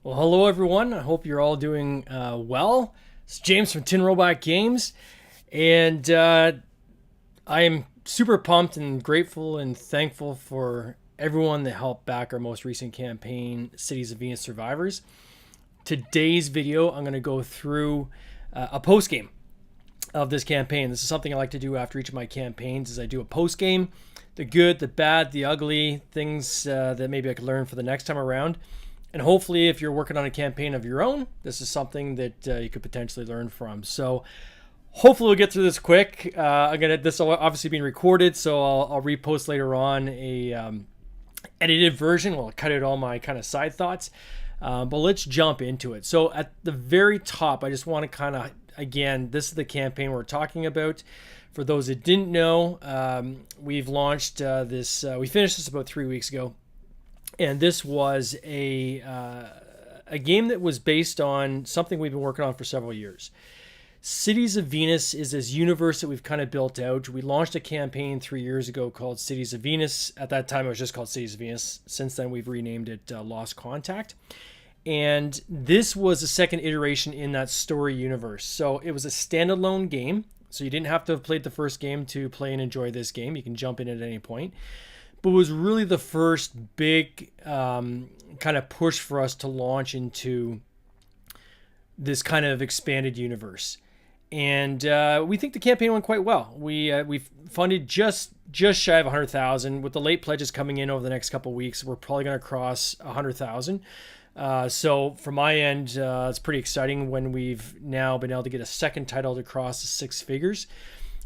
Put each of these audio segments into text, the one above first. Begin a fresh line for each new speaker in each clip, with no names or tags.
Well, hello everyone. I hope you're all doing well. It's James from Tin Robot Games, and I am super pumped and grateful and thankful for everyone that helped back our most recent campaign, Cities of Venus Survivors. Today's video, I'm going to go through a post game of this campaign. This is something I like to do after each of my campaigns. Is I do a post game, the good, the bad, the ugly, things that maybe I could learn for the next time around. And hopefully, if you're working on a campaign of your own, this is something that you could potentially learn from. So hopefully we'll get through this quick. This will obviously being recorded, so I'll repost later on a edited version. We'll cut out all my kind of side thoughts. But let's jump into it. So at the very top, I just want to kind of, again, this is the campaign we're talking about. For those that didn't know, we've launched this. We finished this about 3 weeks ago. And this was a game that was based on something we've been working on for several years. Cities of Venus is this universe that we've kind of built out. We launched a campaign 3 years ago called Cities of Venus. At that time, it was just called Cities of Venus. Since then, we've renamed it Lost Contact. And this was the second iteration in that story universe. So it was a standalone game. So you didn't have to have played the first game to play and enjoy this game. You can jump in at any point. But it was really the first big kind of push for us to launch into this kind of expanded universe. And we think the campaign went quite well. We funded just shy of 100,000. With the late pledges coming in over the next couple of weeks, we're probably going to cross 100,000. So from my end, it's pretty exciting when we've now been able to get a second title to cross the six figures.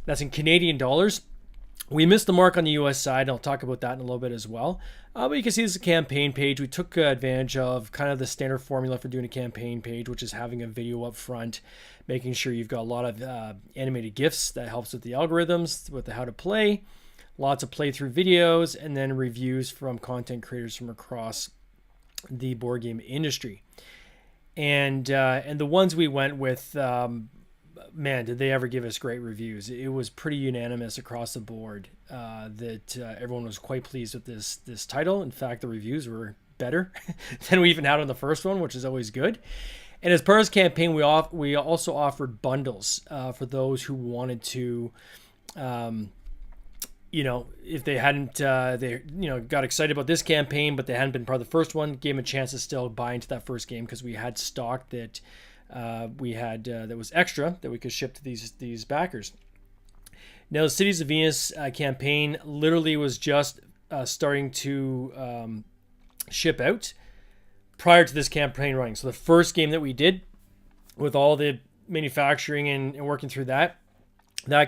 That's in Canadian dollars. We missed the mark on the US side, and I'll talk about that in a little bit as well. But you can see this is a campaign page. We took advantage of kind of the standard formula for doing a campaign page, which is having a video up front, making sure you've got a lot of animated GIFs that helps with the algorithms, with the how to play, lots of playthrough videos, and then reviews from content creators from across the board game industry. And the ones we went with, man, did they ever give us great reviews. It was pretty unanimous across the board that everyone was quite pleased with this title. In fact, the reviews were better than we even had on the first one, which is always good. And as part of this campaign, we also offered bundles for those who wanted to, if they hadn't, got excited about this campaign, but they hadn't been part of the first one, gave them a chance to still buy into that first game because we had stock that that was extra that we could ship to these backers. Now, the Cities of Venus campaign literally was just starting to ship out prior to this campaign running. So the first game that we did with all the manufacturing and working through that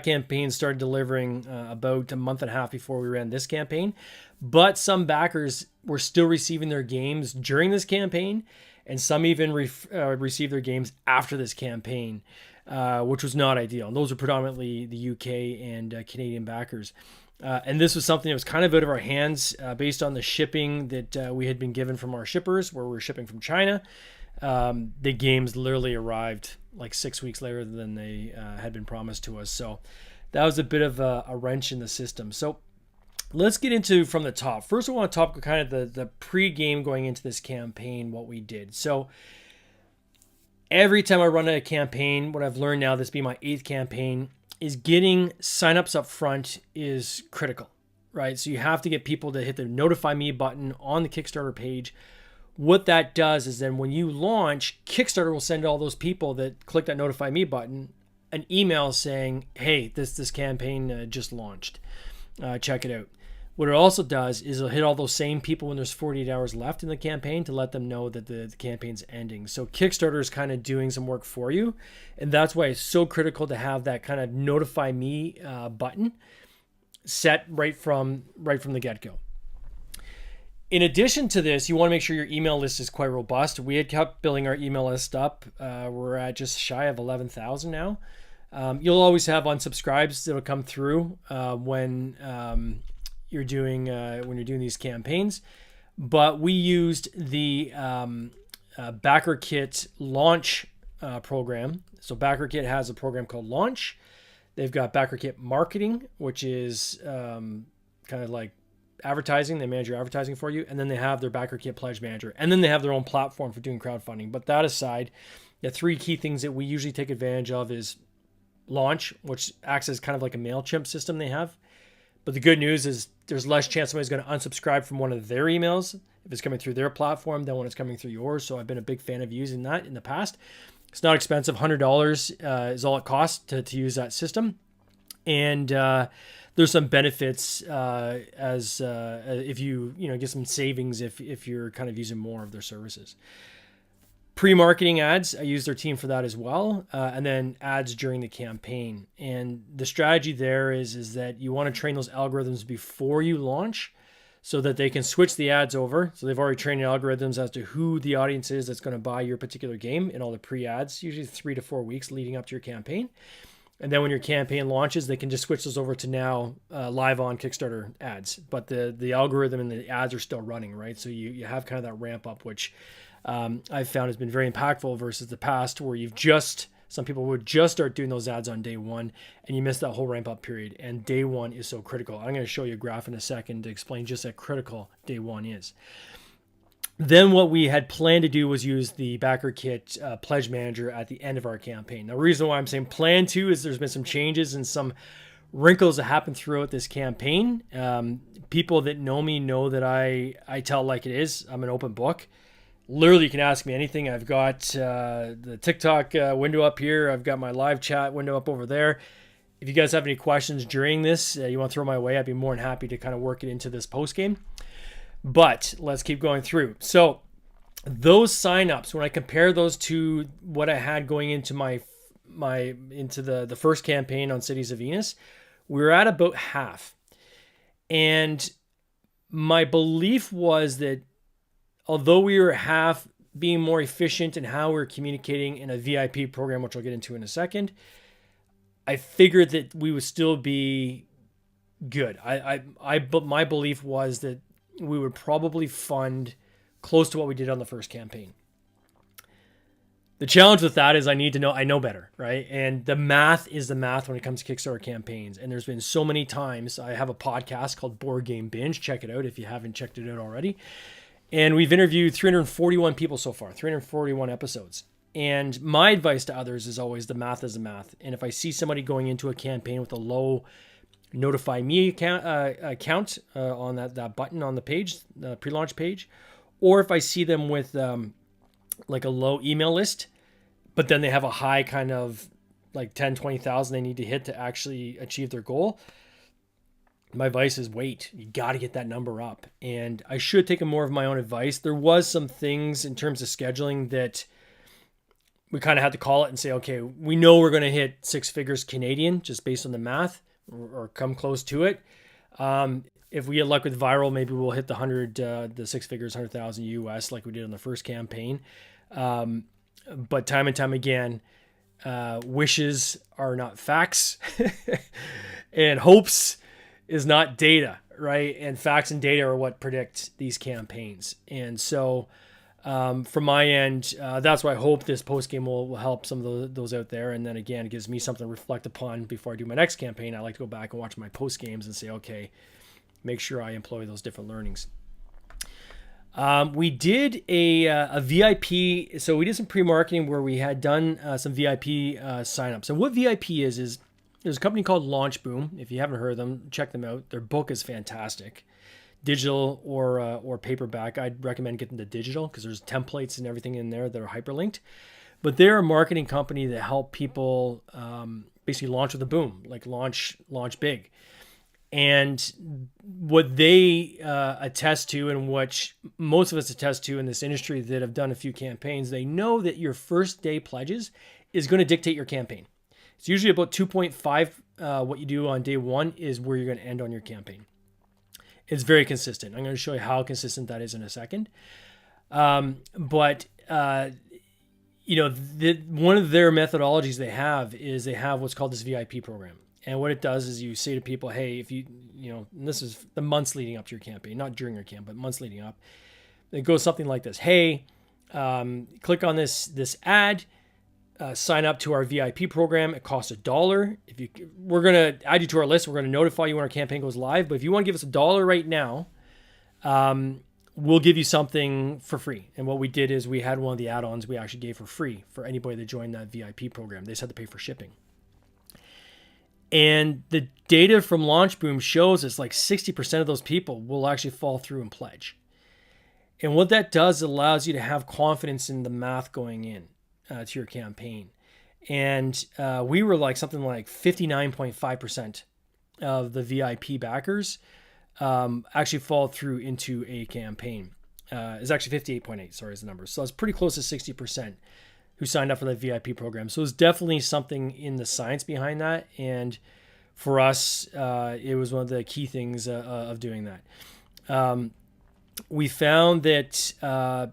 campaign started delivering about a month and a half before we ran this campaign. But some backers were still receiving their games during this campaign, and some even received their games after this campaign, which was not ideal. And those were predominantly the UK and Canadian backers. And this was something that was kind of out of our hands based on the shipping that we had been given from our shippers, where we were shipping from China. The games literally arrived like 6 weeks later than they had been promised to us. So that was a bit of a wrench in the system. So let's get into from the top. First, I want to talk kind of the pre-game going into this campaign, what we did. So every time I run a campaign, what I've learned now, this being my 8th campaign, is getting signups up front is critical, right? So you have to get people to hit the notify me button on the Kickstarter page. What that does is then when you launch, Kickstarter will send all those people that click that notify me button an email saying, hey, this campaign just launched. Check it out. What it also does is it'll hit all those same people when there's 48 hours left in the campaign to let them know that the campaign's ending. So Kickstarter is kind of doing some work for you. And that's why it's so critical to have that kind of notify me button set right from the get-go. In addition to this, you want to make sure your email list is quite robust. We had kept building our email list up. We're at just shy of 11,000 now. You'll always have unsubscribes that'll come through when you're doing these campaigns, but we used the Backer Kit launch program. So Backer Kit has a program called Launch. They've got Backer Kit Marketing, which is kind of like advertising. They manage your advertising for you. And then they have their BackerKit Pledge Manager. And then they have their own platform for doing crowdfunding. But that aside, the three key things that we usually take advantage of is Launch, which acts as kind of like a MailChimp system they have. But the good news is there's less chance somebody's going to unsubscribe from one of their emails if it's coming through their platform than when it's coming through yours. So I've been a big fan of using that in the past. It's not expensive. $100 is all it costs to use that system. And there's some benefits as if you get some savings if you're kind of using more of their services. Pre-marketing ads, I use their team for that as well. And then ads during the campaign. And the strategy there is that you want to train those algorithms before you launch so that they can switch the ads over. So they've already trained the algorithms as to who the audience is that's going to buy your particular game in all the pre-ads, usually 3 to 4 weeks leading up to your campaign. And then when your campaign launches, they can just switch those over to now live on Kickstarter ads. But the algorithm and the ads are still running, right? So you have kind of that ramp up, which I've found has been very impactful versus the past where some people would just start doing those ads on day one and you miss that whole ramp up period. And day one is so critical. I'm going to show you a graph in a second to explain just how critical day one is. Then what we had planned to do was use the BackerKit Pledge Manager at the end of our campaign. Now, the reason why I'm saying plan to is there's been some changes and some wrinkles that happened throughout this campaign. People that know me know that I tell like it is. I'm an open book. Literally, you can ask me anything. I've got the TikTok window up here. I've got my live chat window up over there. If you guys have any questions during this, you want to throw my way, I'd be more than happy to kind of work it into this post game. But let's keep going through. So those signups, when I compare those to what I had going into into the first campaign on Cities of Venus, we were at about half. And my belief was that although we were half being more efficient in how we're communicating in a VIP program, which I'll get into in a second, I figured that we would still be good. But my belief was that we would probably fund close to what we did on the first campaign. The challenge with that is I know better, right? And the math is the math when it comes to Kickstarter campaigns. And there's been so many times. I have a podcast called Board Game Binge. Check it out if you haven't checked it out already. And we've interviewed 341 people so far, 341 episodes. And my advice to others is always the math is the math. And if I see somebody going into a campaign with a low notify me account on that button on the page, the pre-launch page, or if I see them with like a low email list, but then they have a high kind of like 10, 20,000 they need to hit to actually achieve their goal, my advice is wait. You got to get that number up. And I should take more of my own advice. There was some things in terms of scheduling that we kind of had to call it and say, okay, we know we're going to hit 6 figures Canadian just based on the math or come close to it. If we get luck with viral, maybe we'll hit the 6 figures, 100,000 US like we did on the first campaign. But time and time again, wishes are not facts and hopes is not data, right? And facts and data are what predict these campaigns. And so from my end, that's why I hope this post game will help some of those out there. And then again, it gives me something to reflect upon before I do my next campaign. I like to go back and watch my post games and say, okay, make sure I employ those different learnings. We did a VIP. So we did some pre-marketing where we had done some VIP signups. And what VIP is there's a company called Launch Boom. If you haven't heard of them, check them out. Their book is fantastic. Digital or paperback. I'd recommend getting the digital because there's templates and everything in there that are hyperlinked. But they're a marketing company that help people basically launch with a boom, like launch big. And what they attest to, and what most of us attest to in this industry that have done a few campaigns, they know that your first day pledges is going to dictate your campaign. It's usually about 2.5. What you do on day one is where you're going to end on your campaign. It's very consistent. I'm going to show you how consistent that is in a second. One of their methodologies they have what's called this VIP program. And what it does is you say to people, hey, if and this is the months leading up to your campaign, not during your campaign, but months leading up. It goes something like this. Hey, click on this ad. sign up to our VIP program. It costs $1. We're going to add you to our list. We're going to notify you when our campaign goes live. But if you want to give us $1 right now, we'll give you something for free. And what we did is we had one of the add-ons we actually gave for free for anybody that joined that VIP program. They just had to pay for shipping. And the data from Launch Boom shows it's like 60% of those people will actually fall through and pledge. And what that does allows you to have confidence in the math going in to your campaign. And we were like something like 59.5% of the VIP backers actually fall through into a campaign. It's actually 58.8, sorry, is the number. So it's pretty close to 60% who signed up for that VIP program. So it's definitely something in the science behind that. And for us, it was one of the key things of doing that. We found that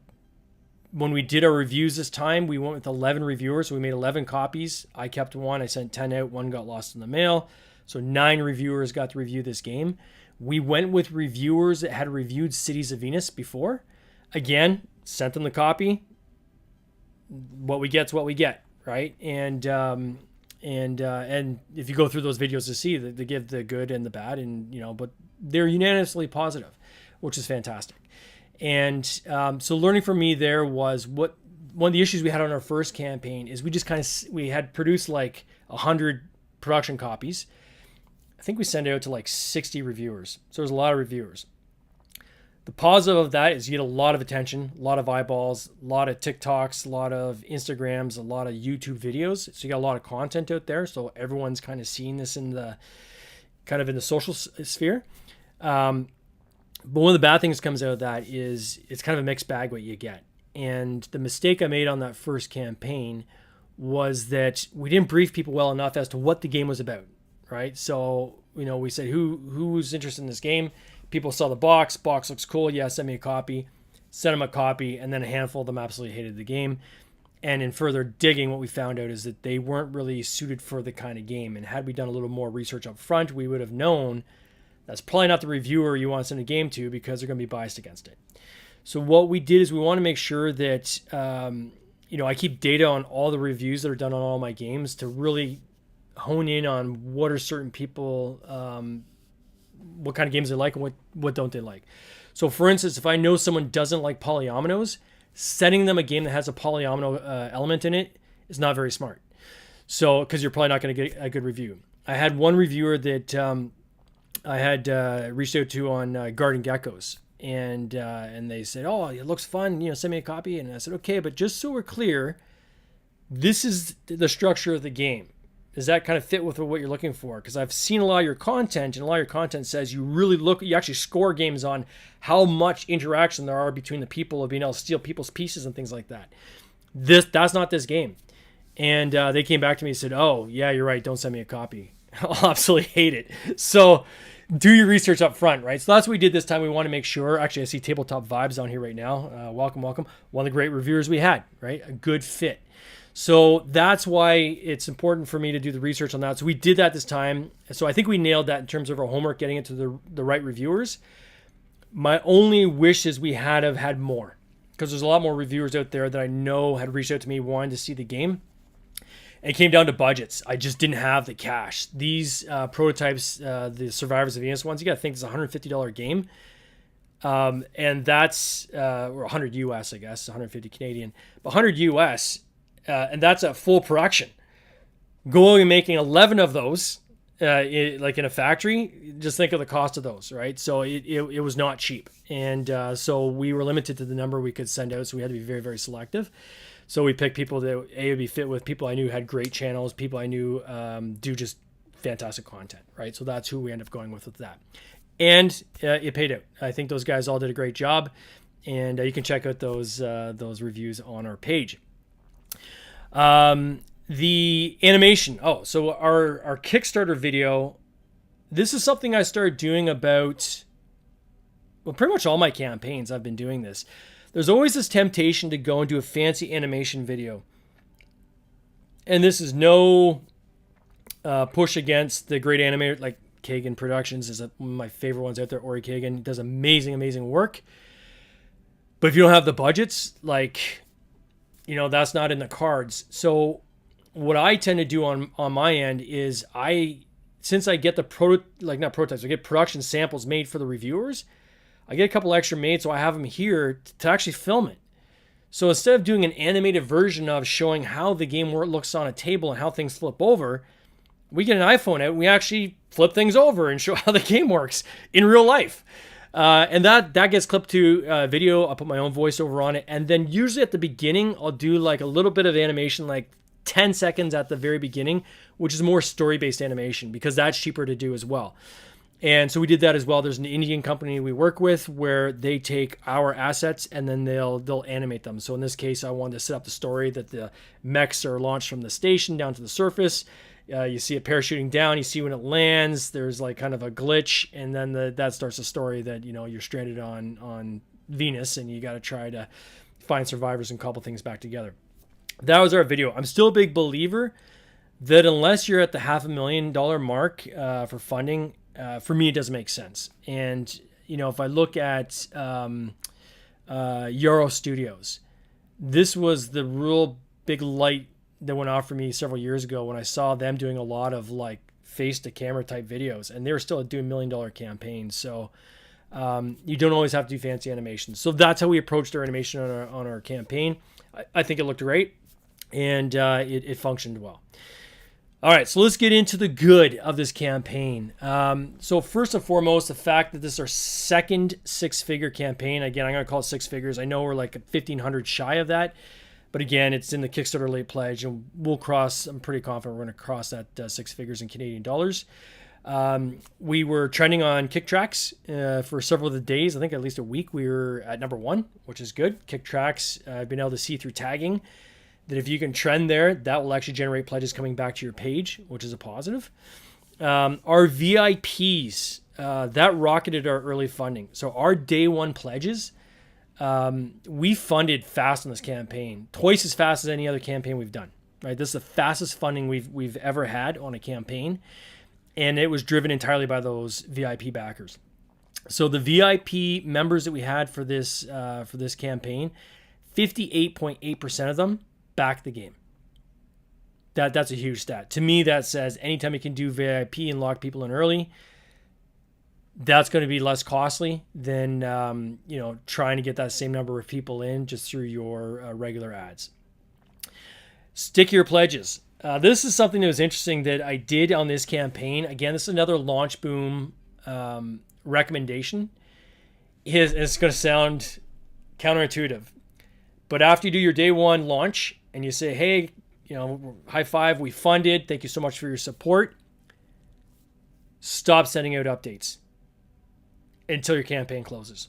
when we did our reviews this time, we went with 11 reviewers. So we made 11 copies. I kept one. I sent 10 out. One got lost in the mail. So 9 reviewers got to review this game. We went with reviewers that had reviewed Cities of Venus before. Again, sent them the copy. What we get's what we get, right? And if you go through those videos to see that they give the good and the bad, and but they're unanimously positive, which is fantastic. And so learning from me there was one of the issues we had on our first campaign is we had produced like 100 production copies. I think we sent it out to like 60 reviewers. So there's a lot of reviewers. The positive of that is you get a lot of attention, a lot of eyeballs, a lot of TikToks, a lot of Instagrams, a lot of YouTube videos. So you got a lot of content out there. So everyone's kind of seeing this in the social sphere. But one of the bad things that comes out of that is it's kind of a mixed bag what you get. And the mistake I made on that first campaign was that we didn't brief people well enough as to what the game was about, right? So, we said, who's interested in this game? People saw the box looks cool. Yeah, send me a copy. Sent them a copy, and then a handful of them absolutely hated the game. And in further digging, what we found out is that they weren't really suited for the kind of game. And had we done a little more research up front, we would have known that's probably not the reviewer you want to send a game to because they're going to be biased against it. So what we did is we want to make sure that, I keep data on all the reviews that are done on all my games to really hone in on what are certain people, what kind of games they like and what don't they like. So for instance, if I know someone doesn't like polyominoes, sending them a game that has a polyomino element in it is not very smart. So, because you're probably not going to get a good review. I had one reviewer that I had reached out to on Garden Geckos, and they said, "Oh, it looks fun. Send me a copy." And I said, "Okay, but just so we're clear, this is the structure of the game. Does that kind of fit with what you're looking for? Because I've seen a lot of your content, and a lot of your content says you actually score games on how much interaction there are between the people of being able to steal people's pieces and things like that. That's not this game." And they came back to me and said, "Oh, yeah, you're right. Don't send me a copy. I'll absolutely hate it." So do your research up front, right? So that's what we did this time. We want to make sure. Actually, I see Tabletop Vibes on here right now. Welcome. One of the great reviewers we had, right? A good fit. So that's why it's important for me to do the research on that. So we did that this time. So I think we nailed that in terms of our homework, getting it to the right reviewers. My only wish is we had more, because there's a lot more reviewers out there that I know had reached out to me wanting to see the game. And it came down to budgets. I just didn't have the cash. These prototypes, the Survivors of Venus ones, you got to think it's a $150 game. And that's, or 100 US, I guess, 150 Canadian, but 100 US. And that's at full production. Going and making 11 of those, like in a factory, just think of the cost of those, right? So it was not cheap. And so we were limited to the number we could send out. So we had to be very, very selective. So we picked people that would be fit with people I knew had great channels, people I knew do just fantastic content, right? So that's who we ended up going with that. And it paid out. I think those guys all did a great job. And you can check out those reviews on our page. The animation. Oh, so our Kickstarter video, this is something I started doing about, well, pretty much all my campaigns I've been doing this. There's always this temptation to go and do a fancy animation video. And this is no push against the great animator, like Kagan Productions is one of my favorite ones out there. Ori Kagan does amazing, amazing work. But if you don't have the budgets, that's not in the cards. So what I tend to do on my end is since I get the not prototypes, I get production samples made for the reviewers. I get a couple extra made so I have them here to actually film it. So instead of doing an animated version of showing how the game looks on a table and how things flip over, we get an iPhone out and we actually flip things over and show how the game works in real life. And that gets clipped to video. I'll put my own voiceover on it. And then usually at the beginning, I'll do like a little bit of animation, like 10 seconds at the very beginning, which is more story-based animation because that's cheaper to do as well. And so we did that as well. There's an Indian company we work with where they take our assets and then they'll animate them. So in this case, I wanted to set up the story that the mechs are launched from the station down to the surface. You see it parachuting down. You see when it lands, there's like kind of a glitch, and then that starts a story that you're stranded on Venus, and you got to try to find survivors and cobble things back together. That was our video. I'm still a big believer that unless you're at the $500,000 mark for funding, for me, it doesn't make sense. And, if I look at Yarrow Studios, this was the real big light that went off for me several years ago when I saw them doing a lot of like face-to-camera type videos, and they were still doing $1 million campaigns. So you don't always have to do fancy animations. So that's how we approached our animation on our campaign. I think it looked great, and it functioned well. All right, so let's get into the good of this campaign. So first and foremost, the fact that this is our second six-figure campaign. Again, I'm going to call it six figures. I know we're like 1,500 shy of that, but again, it's in the Kickstarter late pledge, and I'm pretty confident we're going to cross that six figures in Canadian dollars. We were trending on KickTracks for several of the days. I think at least a week we were at number 1, which is good. KickTracks, I've been able to see through tagging that if you can trend there, that will actually generate pledges coming back to your page, which is a positive. Our VIPs, that rocketed our early funding. So our day one pledges, we funded fast on this campaign, twice as fast as any other campaign we've done. Right, this is the fastest funding we've ever had on a campaign, and it was driven entirely by those VIP backers. So the VIP members that we had for this campaign, 58.8% of them backed the game. That's a huge stat. To me, that says anytime you can do VIP and lock people in early, that's going to be less costly than trying to get that same number of people in just through your regular ads. Stick your pledges. This is something that was interesting that I did on this campaign. Again, this is another Launch Boom recommendation. It's going to sound counterintuitive, but after you do your day one launch and you say, hey, high five, we funded, thank you so much for your support, stop sending out updates until your campaign closes.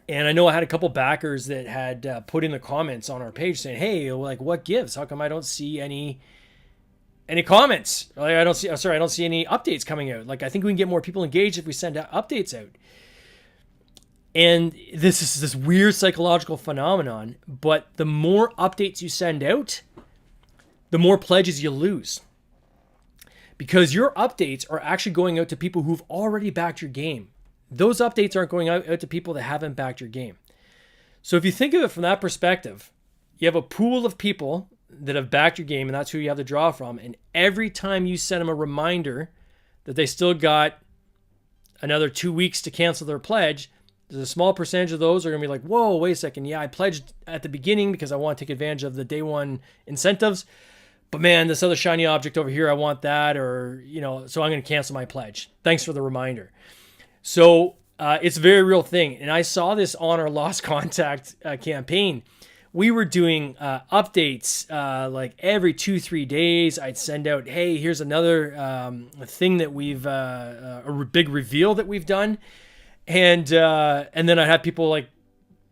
And I know I had a couple backers that had put in the comments on our page saying, hey, like, what gives? How come I don't see any comments? Like, I don't see any updates coming out. Like, I think we can get more people engaged if we send out updates out. And this is this weird psychological phenomenon, but the more updates you send out, the more pledges you lose. Because your updates are actually going out to people who've already backed your game. Those updates aren't going out to people that haven't backed your game. So if you think of it from that perspective, you have a pool of people that have backed your game, and that's who you have to draw from. And every time you send them a reminder that they still got another 2 weeks to cancel their pledge, there's a small percentage of those are going to be like, whoa, wait a second. Yeah, I pledged at the beginning because I want to take advantage of the day one incentives. But man, this other shiny object over here, I want that, or, so I'm going to cancel my pledge. Thanks for the reminder. So it's a very real thing. And I saw this on our Lost Contact campaign. We were doing updates like every 2-3 days. I'd send out, hey, here's another thing that we've, a big reveal that we've done. And then I had people like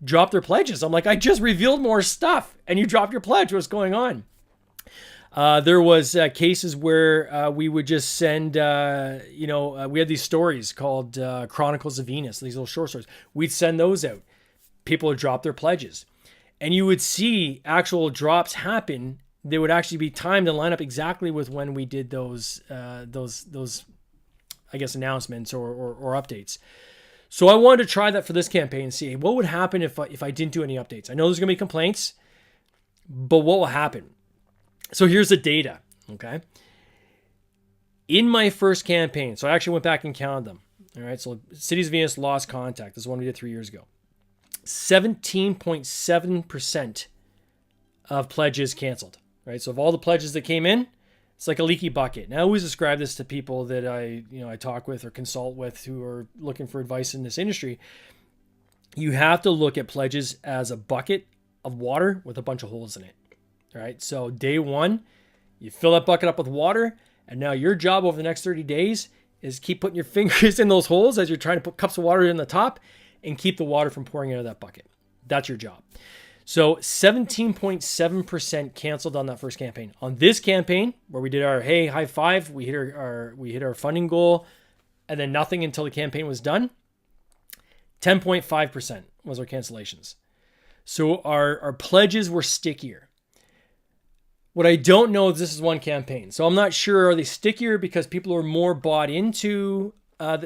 drop their pledges. I'm like, I just revealed more stuff and you dropped your pledge. What's going on? There was cases where we would just send, we had these stories called Chronicles of Venus, these little short stories. We'd send those out. People would drop their pledges. And you would see actual drops happen. They would actually be timed to line up exactly with when we did those I guess, announcements or updates. So I wanted to try that for this campaign and see what would happen if I didn't do any updates. I know there's going to be complaints, but what will happen? So here's the data, okay? In my first campaign, so I actually went back and counted them. All right, so Cities of Venus Lost Contact. This is one we did 3 years ago. 17.7% of pledges canceled, right? So of all the pledges that came in, it's like a leaky bucket. Now, I always describe this to people that I talk with or consult with who are looking for advice in this industry. You have to look at pledges as a bucket of water with a bunch of holes in it. All right. So day one, you fill that bucket up with water. And now your job over the next 30 days is keep putting your fingers in those holes as you're trying to put cups of water in the top and keep the water from pouring out of that bucket. That's your job. So 17.7% canceled on that first campaign. On this campaign, where we did our hey high five, we hit our funding goal, and then nothing until the campaign was done. 10.5% was our cancellations. So our pledges were stickier. What I don't know is this is one campaign. So I'm not sure, are they stickier because people are more bought into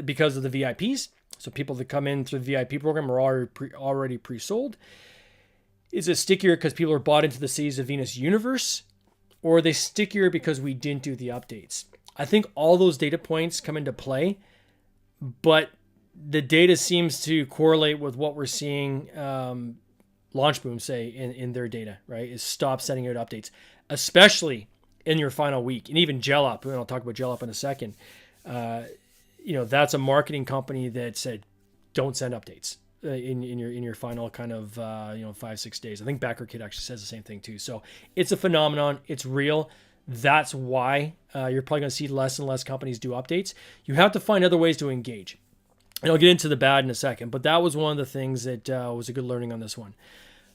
because of the VIPs? So people that come in through the VIP program are already pre-sold. Is it stickier because people are bought into the Cities of Venus universe? Or are they stickier because we didn't do the updates? I think all those data points come into play, but the data seems to correlate with what we're seeing Launch Boom say in their data, right? Is stop sending out updates, especially in your final week. And even GelUp, and I'll talk about GelUp in a second. That's a marketing company that said, don't send updates in your final kind of 5-6 days. I think BackerKit actually says the same thing too. So it's a phenomenon. It's real. That's why you're probably going to see less and less companies do updates. You have to find other ways to engage. And I'll get into the bad in a second, but that was one of the things that was a good learning on this one.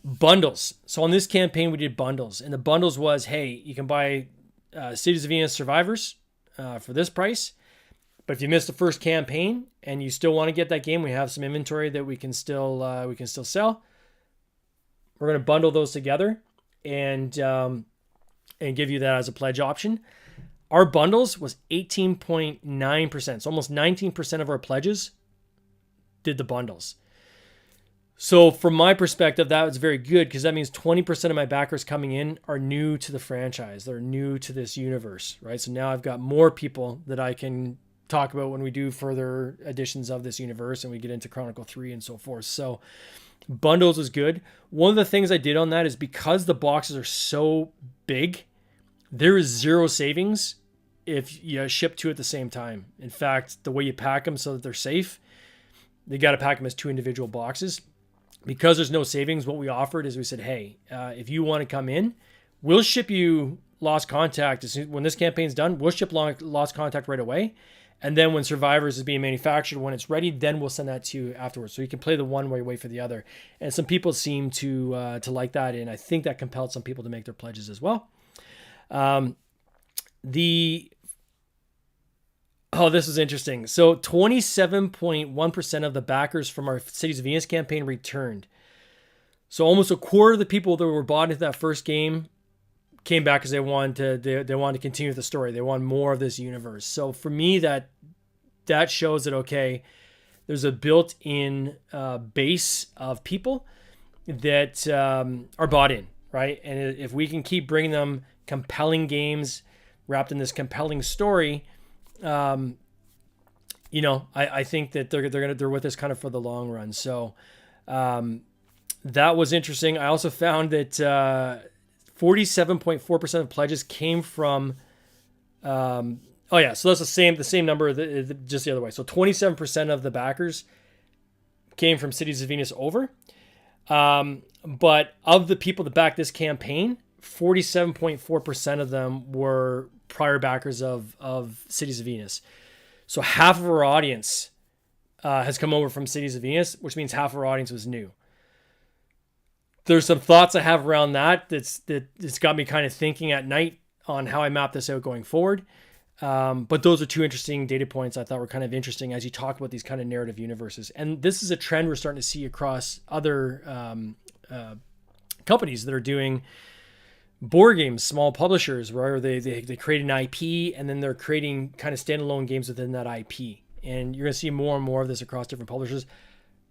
Bundles. So on this campaign, we did bundles. And the bundles was, hey, you can buy Cities of Venus Survivors for this price. But if you missed the first campaign and you still want to get that game, we have some inventory that we can still sell. We're going to bundle those together and give you that as a pledge option. Our bundles was 18.9%. So almost 19% of our pledges did the bundles. So from my perspective, that was very good because that means 20% of my backers coming in are new to the franchise. They're new to this universe, right? So now I've got more people that I can talk about when we do further editions of this universe and we get into Chronicle 3 and so forth. So bundles is good. One of the things I did on that is because the boxes are so big, there is zero savings if you ship two at the same time. In fact, the way you pack them so that they're safe, you got to pack them as two individual boxes. Because there's no savings, what we offered is we said, hey, if you want to come in, we'll ship you Lost Contact. When this campaign's done, we'll ship Lost Contact right away. And then when Survivors is being manufactured, when it's ready, then we'll send that to you afterwards. So you can play the one while you wait for the other. And some people seem to like that. And I think that compelled some people to make their pledges as well. This is interesting. So 27.1% of the backers from our Cities of Venus campaign returned. So almost a quarter of the people that were bought into that first game came back because they wanted to continue the story. They want more of this universe. So for me, that shows that, okay, there's a built-in base of people that are bought in, right? And if we can keep bringing them compelling games wrapped in this compelling story, I think that they're with us kind of for the long run. So that was interesting. I also found that 47.4% of pledges came from. So that's the same number, just the other way. So 27% of the backers came from Cities of Venus over. But of the people that backed this campaign, 47.4% of them were prior backers of Cities of Venus. So half of our audience has come over from Cities of Venus, which means half of our audience was new. There's some thoughts I have around that's got me kind of thinking at night on how I map this out going forward. But those are two interesting data points I thought were kind of interesting as you talk about these kind of narrative universes. And this is a trend we're starting to see across other companies that are doing board games, small publishers, where they create an IP and then they're creating kind of standalone games within that IP. And you're going to see more and more of this across different publishers.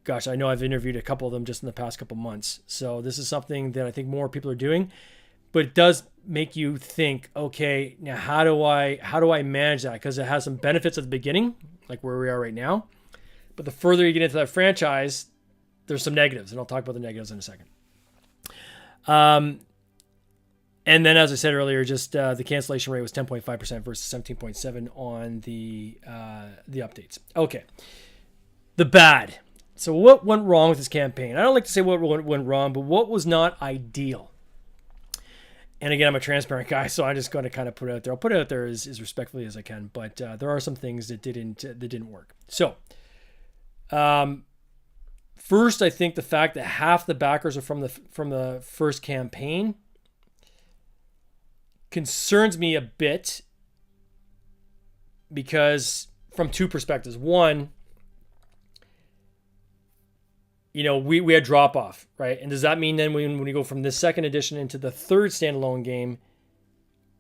Gosh, I know I've interviewed a couple of them just in the past couple months. So this is something that I think more people are doing. but it does make you think, okay, now how do I manage that? Because it has some benefits at the beginning, like where we are right now. But the further you get into that franchise, there's some negatives, and I'll talk about the negatives in a second. And then, as I said earlier, just the cancellation rate was 10.5% versus 17.7% on the updates. Okay, the bad. So what went wrong with this campaign? I don't like to say what went wrong, but what was not ideal. And again, I'm a transparent guy, so I'm just going to kind of put it out there. I'll put it out there as respectfully as I can, but there are some things that didn't work. So, first, I think the fact that half the backers are from the first campaign concerns me a bit, because from two perspectives. One, we had drop off, right? And does that mean then when we go from this second edition into the third standalone game,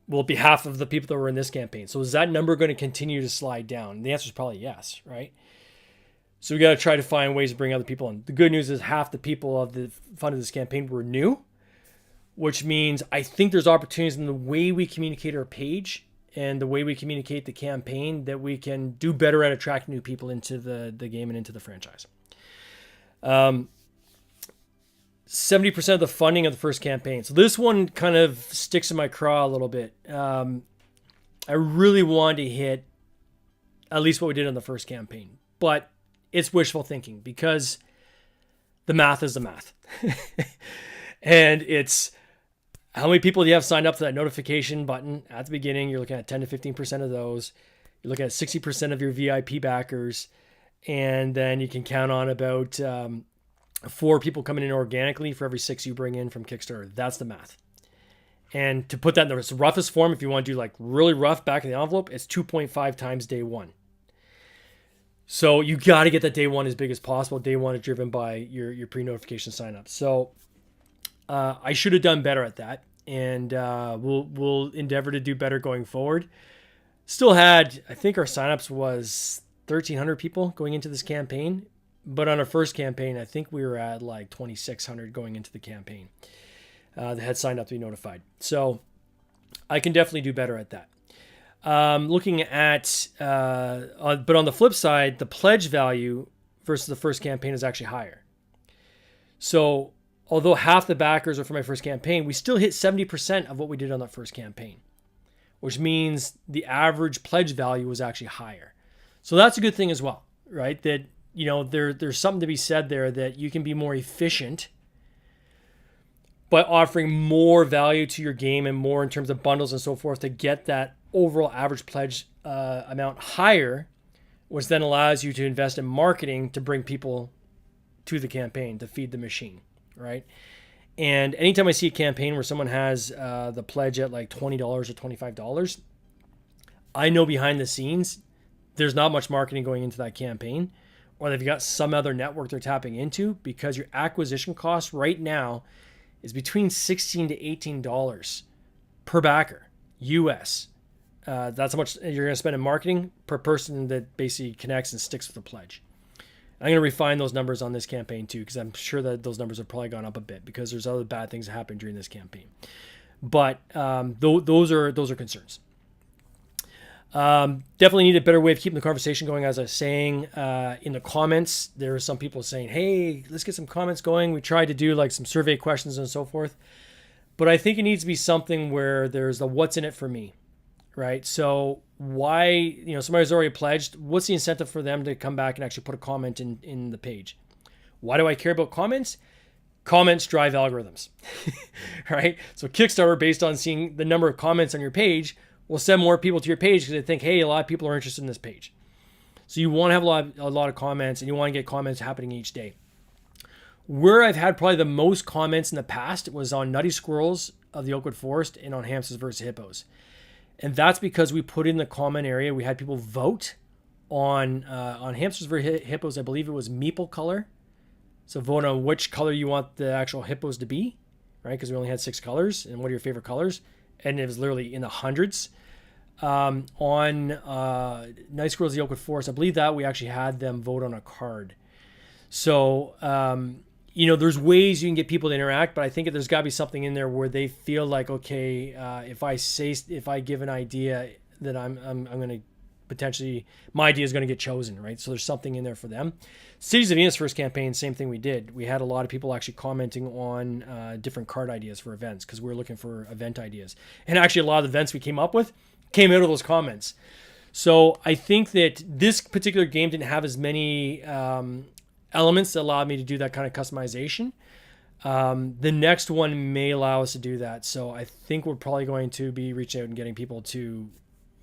will it be half of the people that were in this campaign? So is that number going to continue to slide down? And the answer is probably yes, right? So we got to try to find ways to bring other people in. The good news is half the people of the fun of this campaign were new, which means I think there's opportunities in the way we communicate our page and the way we communicate the campaign that we can do better at attracting new people into the game and into the franchise. 70% of the funding of the first campaign. So this one kind of sticks in my craw a little bit. I really wanted to hit at least what we did on the first campaign, but it's wishful thinking because the math is the math. And it's how many people do you have signed up for that notification button at the beginning? You're looking at 10 to 15% of those. You're looking at 60% of your VIP backers. And then you can count on about 4 people coming in organically for every 6 you bring in from Kickstarter. That's the math. And to put that in the roughest form, if you want to do like really rough back of the envelope, it's 2.5 times day one. So you got to get that day one as big as possible. Day one is driven by your pre-notification sign up. So I should have done better at that. And we'll endeavor to do better going forward. Still had, I think our signups was 1,300 people going into this campaign. But on our first campaign, I think we were at like 2,600 going into the campaign that had signed up to be notified. So I can definitely do better at that. Looking at, but on the flip side, the pledge value versus the first campaign is actually higher. So although half the backers are from my first campaign, we still hit 70% of what we did on that first campaign, which means the average pledge value was actually higher. So that's a good thing as well, right? That, there's something to be said there that you can be more efficient by offering more value to your game and more in terms of bundles and so forth to get that overall average pledge amount higher, which then allows you to invest in marketing to bring people to the campaign, to feed the machine, right? And anytime I see a campaign where someone has the pledge at like $20 or $25, I know behind the scenes, there's not much marketing going into that campaign, or they've got some other network they're tapping into, because your acquisition cost right now is between $16 to $18 per backer, US. That's how much you're going to spend in marketing per person that basically connects and sticks with the pledge. I'm going to refine those numbers on this campaign too, because I'm sure that those numbers have probably gone up a bit because there's other bad things that happen during this campaign. But those are concerns. Definitely need a better way of keeping the conversation going. As I was saying, in the comments, there are some people saying, hey, let's get some comments going. We tried to do like some survey questions and so forth, but I think it needs to be something where there's the what's in it for me, right? So why, somebody's already pledged, what's the incentive for them to come back and actually put a comment in the page? Why do I care about comments? Comments drive algorithms, right? So Kickstarter, based on seeing the number of comments on your page, will send more people to your page because they think, hey, a lot of people are interested in this page. So you want to have a lot of comments, and you want to get comments happening each day. Where I've had probably the most comments in the past was on Nutty Squirrels of the Oakwood Forest and on Hamsters versus Hippos. And that's because we put in the comment area, we had people vote on Hamsters versus Hippos. I believe it was meeple color. So vote on which color you want the actual hippos to be, right? Because we only had 6 colors, and what are your favorite colors? And it was literally in the hundreds. On Night Squirrels of the Oakwood Forest, I believe that we actually had them vote on a card. So there's ways you can get people to interact, but I think there's got to be something in there where they feel like, okay, if I give an idea that I'm going to potentially, my idea is going to get chosen, right? So there's something in there for them. Cities of Venus first campaign, same thing we did. We had a lot of people actually commenting on different card ideas for events because we were looking for event ideas. And actually a lot of the events we came up with came out of those comments. So I think that this particular game didn't have as many elements that allowed me to do that kind of customization. The next one may allow us to do that. So I think we're probably going to be reaching out and getting people to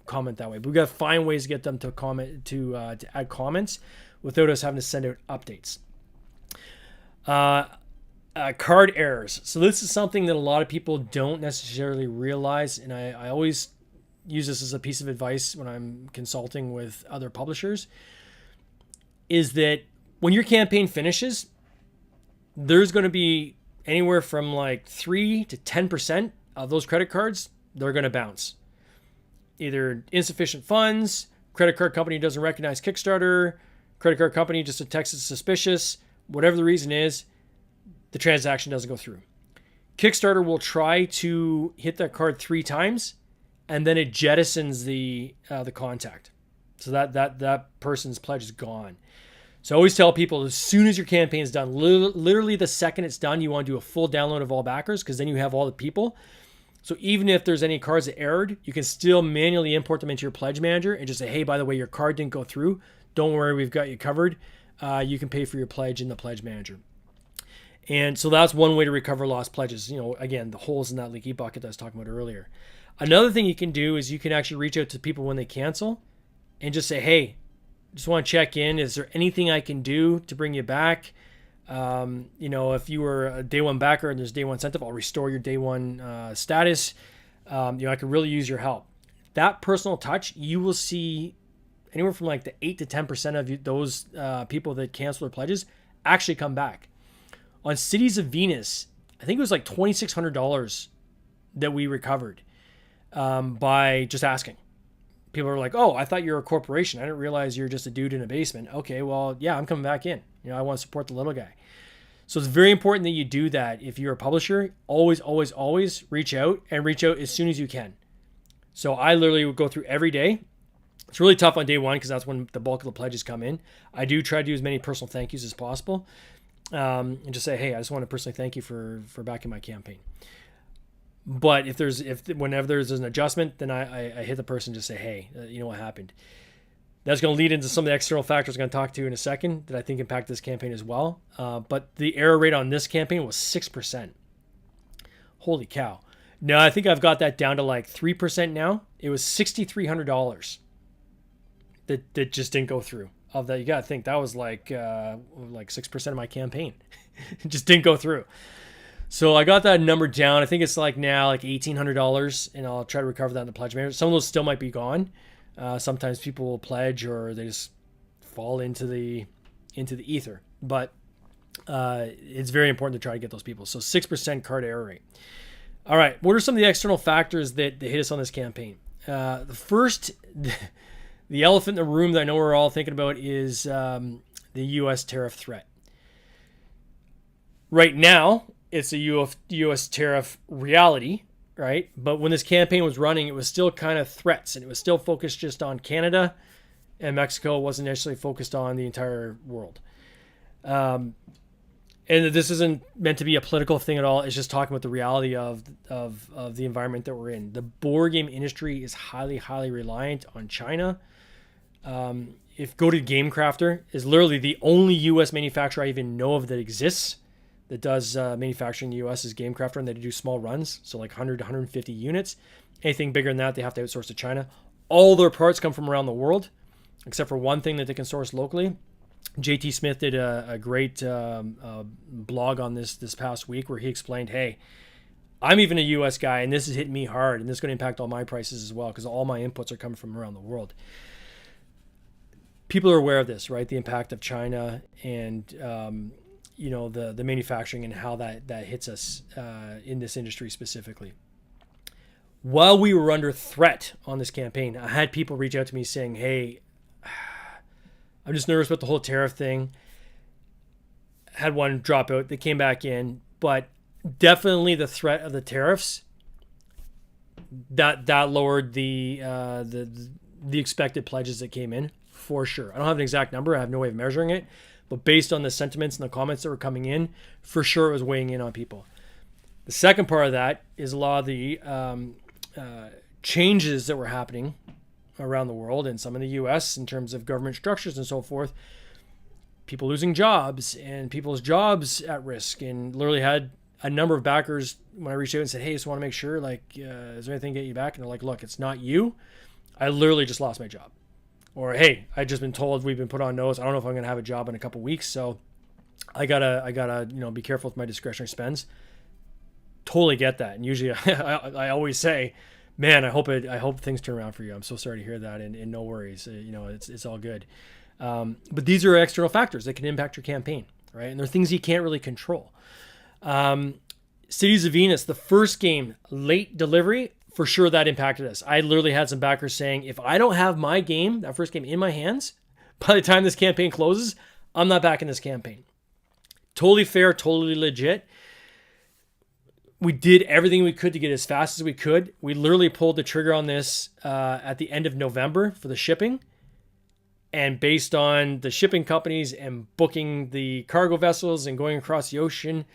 comment that way. But we've got to find ways to get them to comment, to add comments without us having to send out updates. Card errors. So this is something that a lot of people don't necessarily realize, and I always use this as a piece of advice when I'm consulting with other publishers, is that when your campaign finishes, there's going to be anywhere from like 3 to 10% of those credit cards, they're going to bounce. Either insufficient funds, credit card company doesn't recognize Kickstarter, credit card company just detects it's suspicious, whatever the reason is, the transaction doesn't go through. Kickstarter will try to hit that card 3 times, and then it jettisons the contact. So that person's pledge is gone. So I always tell people, as soon as your campaign is done, literally the second it's done, you want to do a full download of all backers, because then you have all the people. So even if there's any cards that errored, you can still manually import them into your pledge manager and just say, hey, by the way, your card didn't go through. Don't worry, we've got you covered. You can pay for your pledge in the pledge manager. And so that's one way to recover lost pledges. Again, the holes in that leaky bucket that I was talking about earlier. Another thing you can do is you can actually reach out to people when they cancel and just say, hey, just want to check in. Is there anything I can do to bring you back? If you were a day one backer and there's day one incentive, I'll restore your day one status. I could really use your help. That personal touch, you will see anywhere from like the 8 to 10% of those people that cancel their pledges actually come back. On Cities of Venus, I think it was like $2,600 that we recovered by just asking. People are like, oh, I thought you were a corporation. I didn't realize you're just a dude in a basement. Okay, well, yeah, I'm coming back in. I want to support the little guy. So it's very important that you do that. If you're a publisher, always, always, always reach out, and reach out as soon as you can. So I literally would go through every day. It's really tough on day one because that's when the bulk of the pledges come in. I do try to do as many personal thank yous as possible, and just say, hey, I just want to personally thank you for backing my campaign. But whenever there's an adjustment, then I hit the person and just say, hey, you know what happened? That's going to lead into some of the external factors I'm going to talk to in a second that I think impact this campaign as well. But the error rate on this campaign was 6%. Holy cow. Now I think I've got that down to like 3% now. It was $6,300 that just didn't go through. Of that, you got to think that was like 6% of my campaign. It just didn't go through. So I got that number down. I think it's like now like $1,800, and I'll try to recover that in the pledge manager. Some of those still might be gone. Sometimes people will pledge or they just fall into the ether. But it's very important to try to get those people. So 6% card error rate. All right, what are some of the external factors that hit us on this campaign? The first, the elephant in the room that I know we're all thinking about is the U.S. tariff threat. Right now, it's a U.S. tariff reality, right? But when this campaign was running, it was still kind of threats, and it was still focused just on Canada, and Mexico wasn't necessarily focused on the entire world. And this isn't meant to be a political thing at all. It's just talking about the reality of the environment that we're in. The board game industry is highly, highly reliant on China. If Go to Game Crafter is literally the only U.S. manufacturer I even know of that exists that does manufacturing in the U.S. is Game Crafter, and they do small runs, so like 100 to 150 units. Anything bigger than that, they have to outsource to China. All their parts come from around the world, except for one thing that they can source locally. JT Smith did a great blog on this past week where he explained, hey, I'm even a U.S. guy, and this is hitting me hard, and this is going to impact all my prices as well because all my inputs are coming from around the world. People are aware of this, right? The impact of China and the manufacturing and how that hits us in this industry specifically. While we were under threat on this campaign, I had people reach out to me saying, hey, I'm just nervous about the whole tariff thing. had one drop out. They came back in, but definitely the threat of the tariffs that lowered the expected pledges that came in for sure. I don't have an exact number. I have no way of measuring it, but based on the sentiments and the comments that were coming in, for sure it was weighing in on people. The second part of that is a lot of the changes that were happening around the world and some in the US in terms of government structures and so forth. People losing jobs and people's jobs at risk, and literally had a number of backers when I reached out and said, hey, just want to make sure, like, is there anything to get you back? And they're like, look, it's not you. I literally just lost my job. Or, hey, I just been told we've been put on notice. I don't know if I'm going to have a job in a couple weeks. So I gotta, be careful with my discretionary spends. Totally get that. And usually I always say, man, I hope things turn around for you. I'm so sorry to hear that. And no worries. It's all good. But these are external factors that can impact your campaign, right? And they're things you can't really control. Cities of Venus, the first game, late delivery, for sure that impacted us. I literally had some backers saying, if I don't have my game, that first game in my hands, by the time this campaign closes, I'm not back in this campaign. Totally fair, totally legit. We did everything we could to get as fast as we could. We literally pulled the trigger on this at the end of November for the shipping. And based on the shipping companies and booking the cargo vessels and going across the ocean,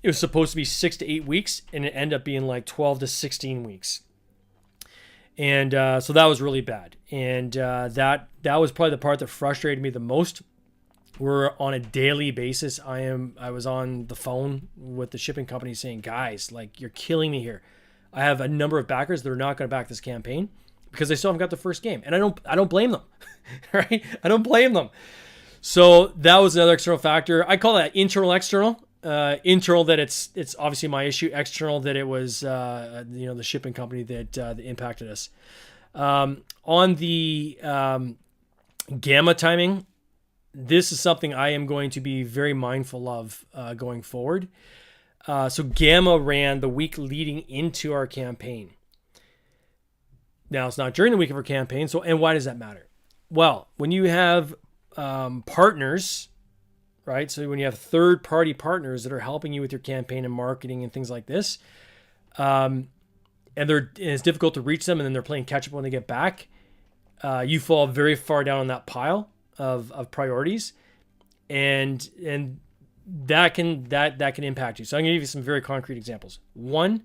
it was supposed to be 6 to 8 weeks, and it ended up being like 12 to 16 weeks. And so that was really bad. And that was probably the part that frustrated me the most. We're on a daily basis. I was on the phone with the shipping company saying, guys, like, you're killing me here. I have a number of backers that are not going to back this campaign because they still haven't got the first game. And I don't blame them, right? I don't blame them. So that was another external factor. I call that internal, external. Internal, that it's obviously my issue. External, that it was the shipping company that impacted us. On the gamma timing, this is something I am going to be very mindful of going forward. So gamma ran the week leading into our campaign. Now, it's not during the week of our campaign. So, and why does that matter? Well, when you have partners, right? So when you have third-party partners that are helping you with your campaign and marketing and things like this, and it's difficult to reach them, and then they're playing catch-up when they get back, you fall very far down on that pile of priorities, and that can impact you. So I'm going to give you some very concrete examples. One,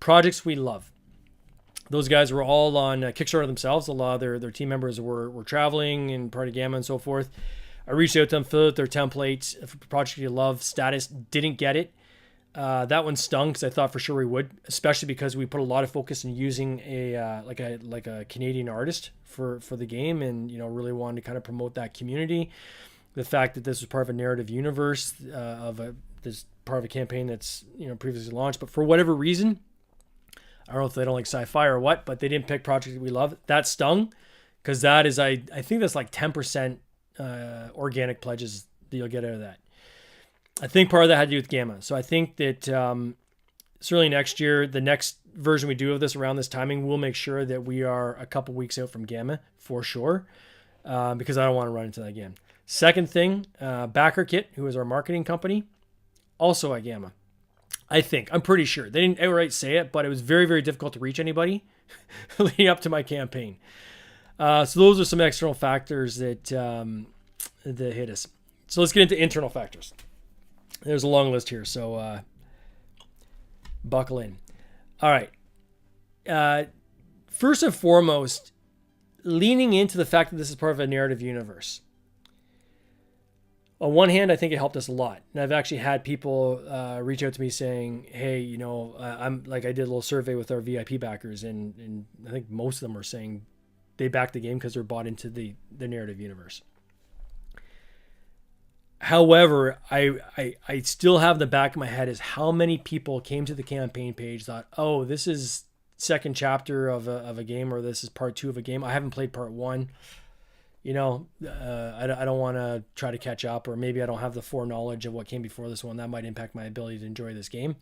projects we love. Those guys were all on Kickstarter themselves. A lot of their team members were traveling and part of Gamma and so forth. I reached out to them, filled out their template for project you love status. Didn't get it. That one stung because I thought for sure we would, especially because we put a lot of focus in using a Canadian artist for the game, and really wanted to kind of promote that community. The fact that this was part of a narrative universe this part of a campaign that's previously launched, but for whatever reason, I don't know if they don't like sci-fi or what, but they didn't pick project that we love. That stung because that is I think that's like 10%. Organic pledges that you'll get out of that. I think part of that had to do with Gamma. So I think that certainly next year, the next version we do of this around this timing, we'll make sure that we are a couple weeks out from Gamma for sure, because I don't want to run into that again. Second thing, Backer Kit, who is our marketing company, also at Gamma. I'm pretty sure. They didn't outright say it, but it was very, very difficult to reach anybody leading up to my campaign. So those are some external factors that hit us. So let's get into internal factors. There's a long list here, so buckle in. All right. First and foremost, leaning into the fact that this is part of a narrative universe. On one hand, I think it helped us a lot. And I've actually had people reach out to me saying, hey, I'm like, I did a little survey with our VIP backers, and I think most of them are saying they back the game because they're bought into the narrative universe. However, I still have in the back of my head is how many people came to the campaign page, thought, oh, this is second chapter of a game, or this is part 2 of a game. I haven't played part 1. I don't want to try to catch up, or maybe I don't have the foreknowledge of what came before this one. That might impact my ability to enjoy this game.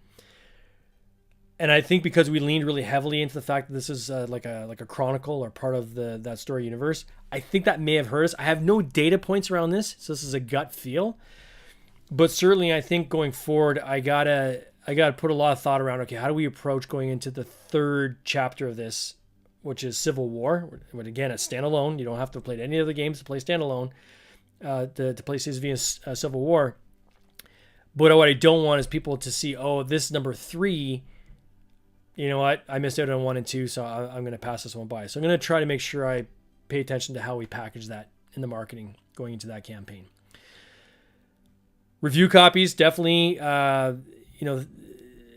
And I think because we leaned really heavily into the fact that this is like a chronicle or part of that story universe, I think that may have hurt us. I have no data points around this, so this is a gut feel. But certainly, I think going forward, I gotta put a lot of thought around. Okay, how do we approach going into the third chapter of this, which is Civil War? But again, it's standalone. You don't have to play any other games to play standalone. To play Cities via Civil War. But what I don't want is people to see, oh, this is number 3. You know what? I missed out on 1 and 2, so I'm going to pass this one by. So I'm going to try to make sure I pay attention to how we package that in the marketing going into that campaign. Review copies, definitely,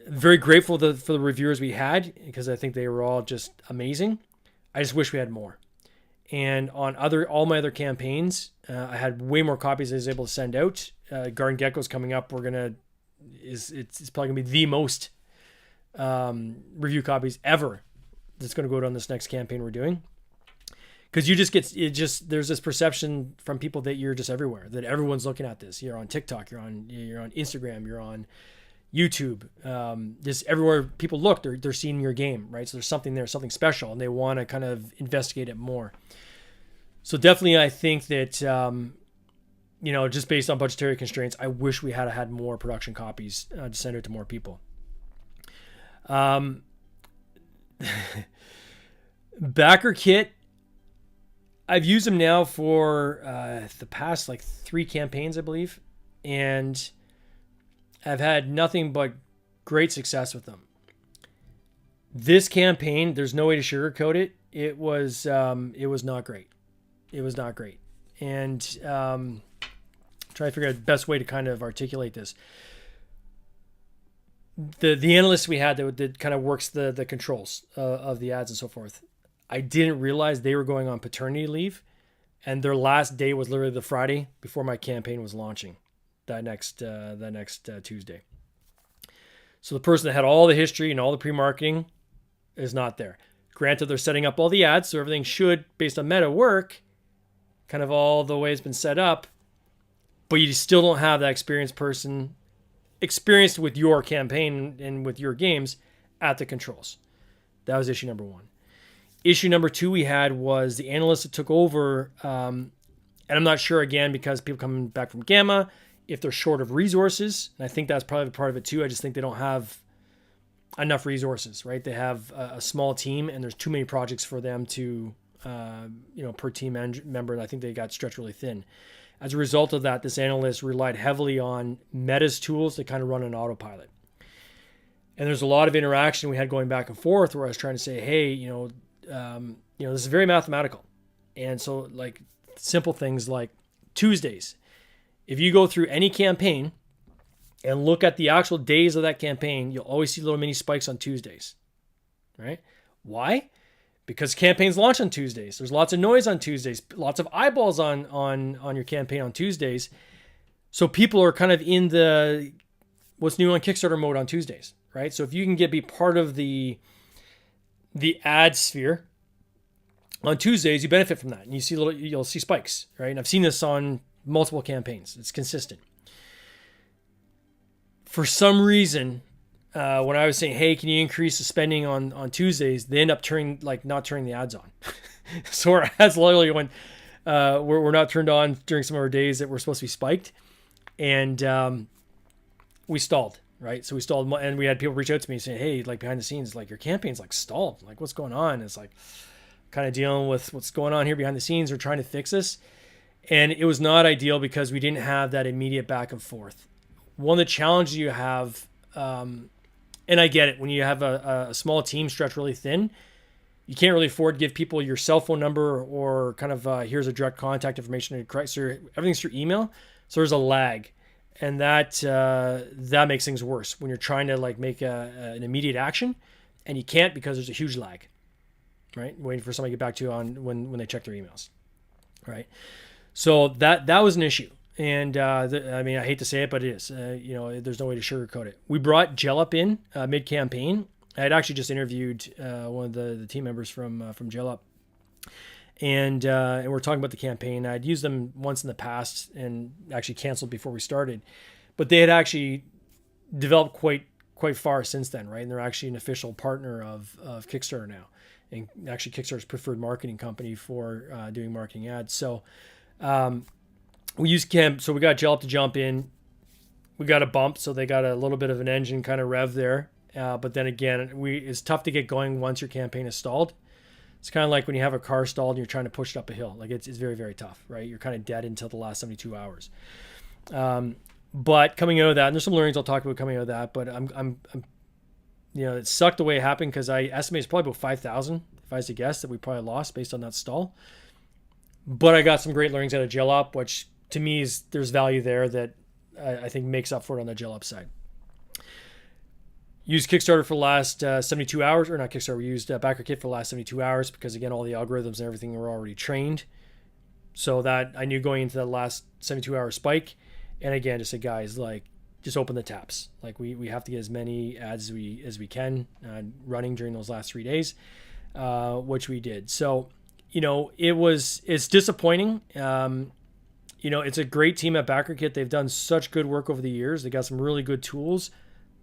very grateful for the reviewers we had because I think they were all just amazing. I just wish we had more. And on all my other campaigns, I had way more copies I was able to send out. Garden Gecko's coming up. It's probably gonna be the most review copies ever that's gonna go down this next campaign we're doing. Because there's this perception from people that you're just everywhere, that everyone's looking at this. You're on TikTok, you're on Instagram, you're on YouTube. Just everywhere people look, they're seeing your game, right? So there's something there, something special, and they want to kind of investigate it more. So definitely, I think that just based on budgetary constraints, I wish we had more production copies to send out to more people. Backer kit, I've used them now for the past 3 campaigns, I believe, and I've had nothing but great success with them. This campaign, there's no way to sugarcoat it. It was not great. It was not great. And trying to figure out the best way to kind of articulate this. The analyst we had that kind of works the controls of the ads and so forth, I didn't realize they were going on paternity leave, and their last day was literally the Friday before my campaign was launching. That next Tuesday. So the person that had all the history and all the pre-marketing is not there. Granted, they're setting up all the ads, so everything should, based on meta, work kind of all the way it's been set up, but you still don't have that experienced person experienced with your campaign and with your games at the controls. That was issue number 1. Issue number 2 we had was the analyst that took over, and I'm not sure, again, because people coming back from Gamma, if they're short of resources, and I think that's probably part of it too. I just think they don't have enough resources, right? They have a small team, and there's too many projects for them to, per team member, and I think they got stretched really thin. As a result of that, this analyst relied heavily on Meta's tools to kind of run an autopilot. And there's a lot of interaction we had going back and forth where I was trying to say, hey, this is very mathematical. And so simple things like Tuesdays. If you go through any campaign and look at the actual days of that campaign, you'll always see little mini spikes on Tuesdays, right? Why? Because campaigns launch on Tuesdays. There's lots of noise on Tuesdays, lots of eyeballs on your campaign on Tuesdays. So people are kind of in the what's new on Kickstarter mode on Tuesdays, right? So if you can be part of the ad sphere on Tuesdays, you benefit from that, and you'll see spikes, right? And I've seen this on multiple campaigns. It's consistent. For some reason, when I was saying, hey, can you increase the spending on Tuesdays, they end up not turning the ads on. So our ads literally went, we're not turned on during some of our days that were supposed to be spiked. And we stalled, right? So we stalled, and we had people reach out to me saying, hey, behind the scenes, your campaign's stalled. What's going on? And it's kind of dealing with what's going on here behind the scenes. We're trying to fix this. And it was not ideal because we didn't have that immediate back and forth. One of the challenges you have, and I get it, when you have a small team stretched really thin, you can't really afford to give people your cell phone number or kind of here's a direct contact information. So everything's through email. So there's a lag. And that makes things worse when you're trying to make an immediate action, and you can't because there's a huge lag, right? Waiting for somebody to get back to you on when they check their emails, right? So that was an issue. And I hate to say it, but it is. There's no way to sugarcoat it. We brought Jellup in mid-campaign. I had actually just interviewed one of the team members from Jellup, and we're talking about the campaign. I'd used them once in the past and actually canceled before we started, but they had actually developed quite far since then, right? And they're actually an official partner of Kickstarter now, and actually Kickstarter's preferred marketing company for doing marketing ads. So we used Kim, so we got Jellup to jump in. we got a bump, so they got a little bit of an engine kind of rev there. But then again, it's tough to get going once your campaign is stalled. It's kind of like when you have a car stalled and you're trying to push it up a hill. Like it's very, very tough, right? You're kind of dead until the last 72 hours. But coming out of that, and there's some learnings I'll talk about coming out of that, but I'm it sucked the way it happened because I estimate it's probably about 5,000, if I was to guess, that we probably lost based on that stall. But I got some great learnings out of Gel Up, which to me there's value there that I think makes up for it on the Gel Up side. Used Kickstarter for the last 72 hours, or not Kickstarter, we used BackerKit for the last 72 hours because, again, all the algorithms and everything were already trained. So that I knew going into that last 72-hour spike. And again, just said, guys, like, just open the taps. Like, we have to get as many ads as we can running during those last 3 days, which we did. So, it's disappointing. It's a great team at BackerKit. They've done such good work over the years. They got some really good tools.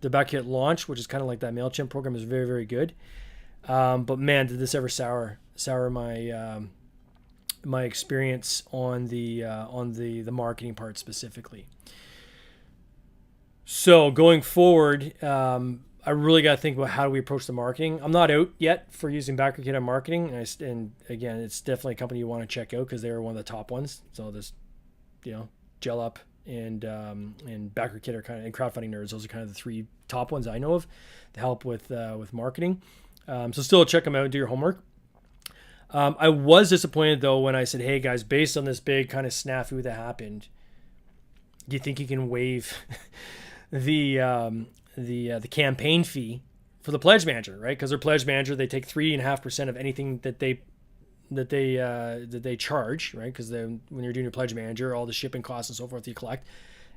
The BackerKit launch, which is kind of like that MailChimp program, is very, very good. But man, did this ever sour my my experience on the marketing part specifically. So going forward, I really got to think about how do we approach the marketing. I'm not out yet for using BackerKit on marketing, and again, it's definitely a company you want to check out because they were one of the top ones. So this, Gel Up and BackerKit are and Crowdfunding Nerds. Those are kind of the three top ones I know of to help with marketing. So still check them out and do your homework. I was disappointed though when I said, "Hey guys, based on this big kind of snafu that happened, do you think you can waive the campaign fee for the pledge manager, right? Because their pledge manager, they take 3.5% of anything that they charge, right? Because when you're doing your pledge manager, all the shipping costs and so forth you collect,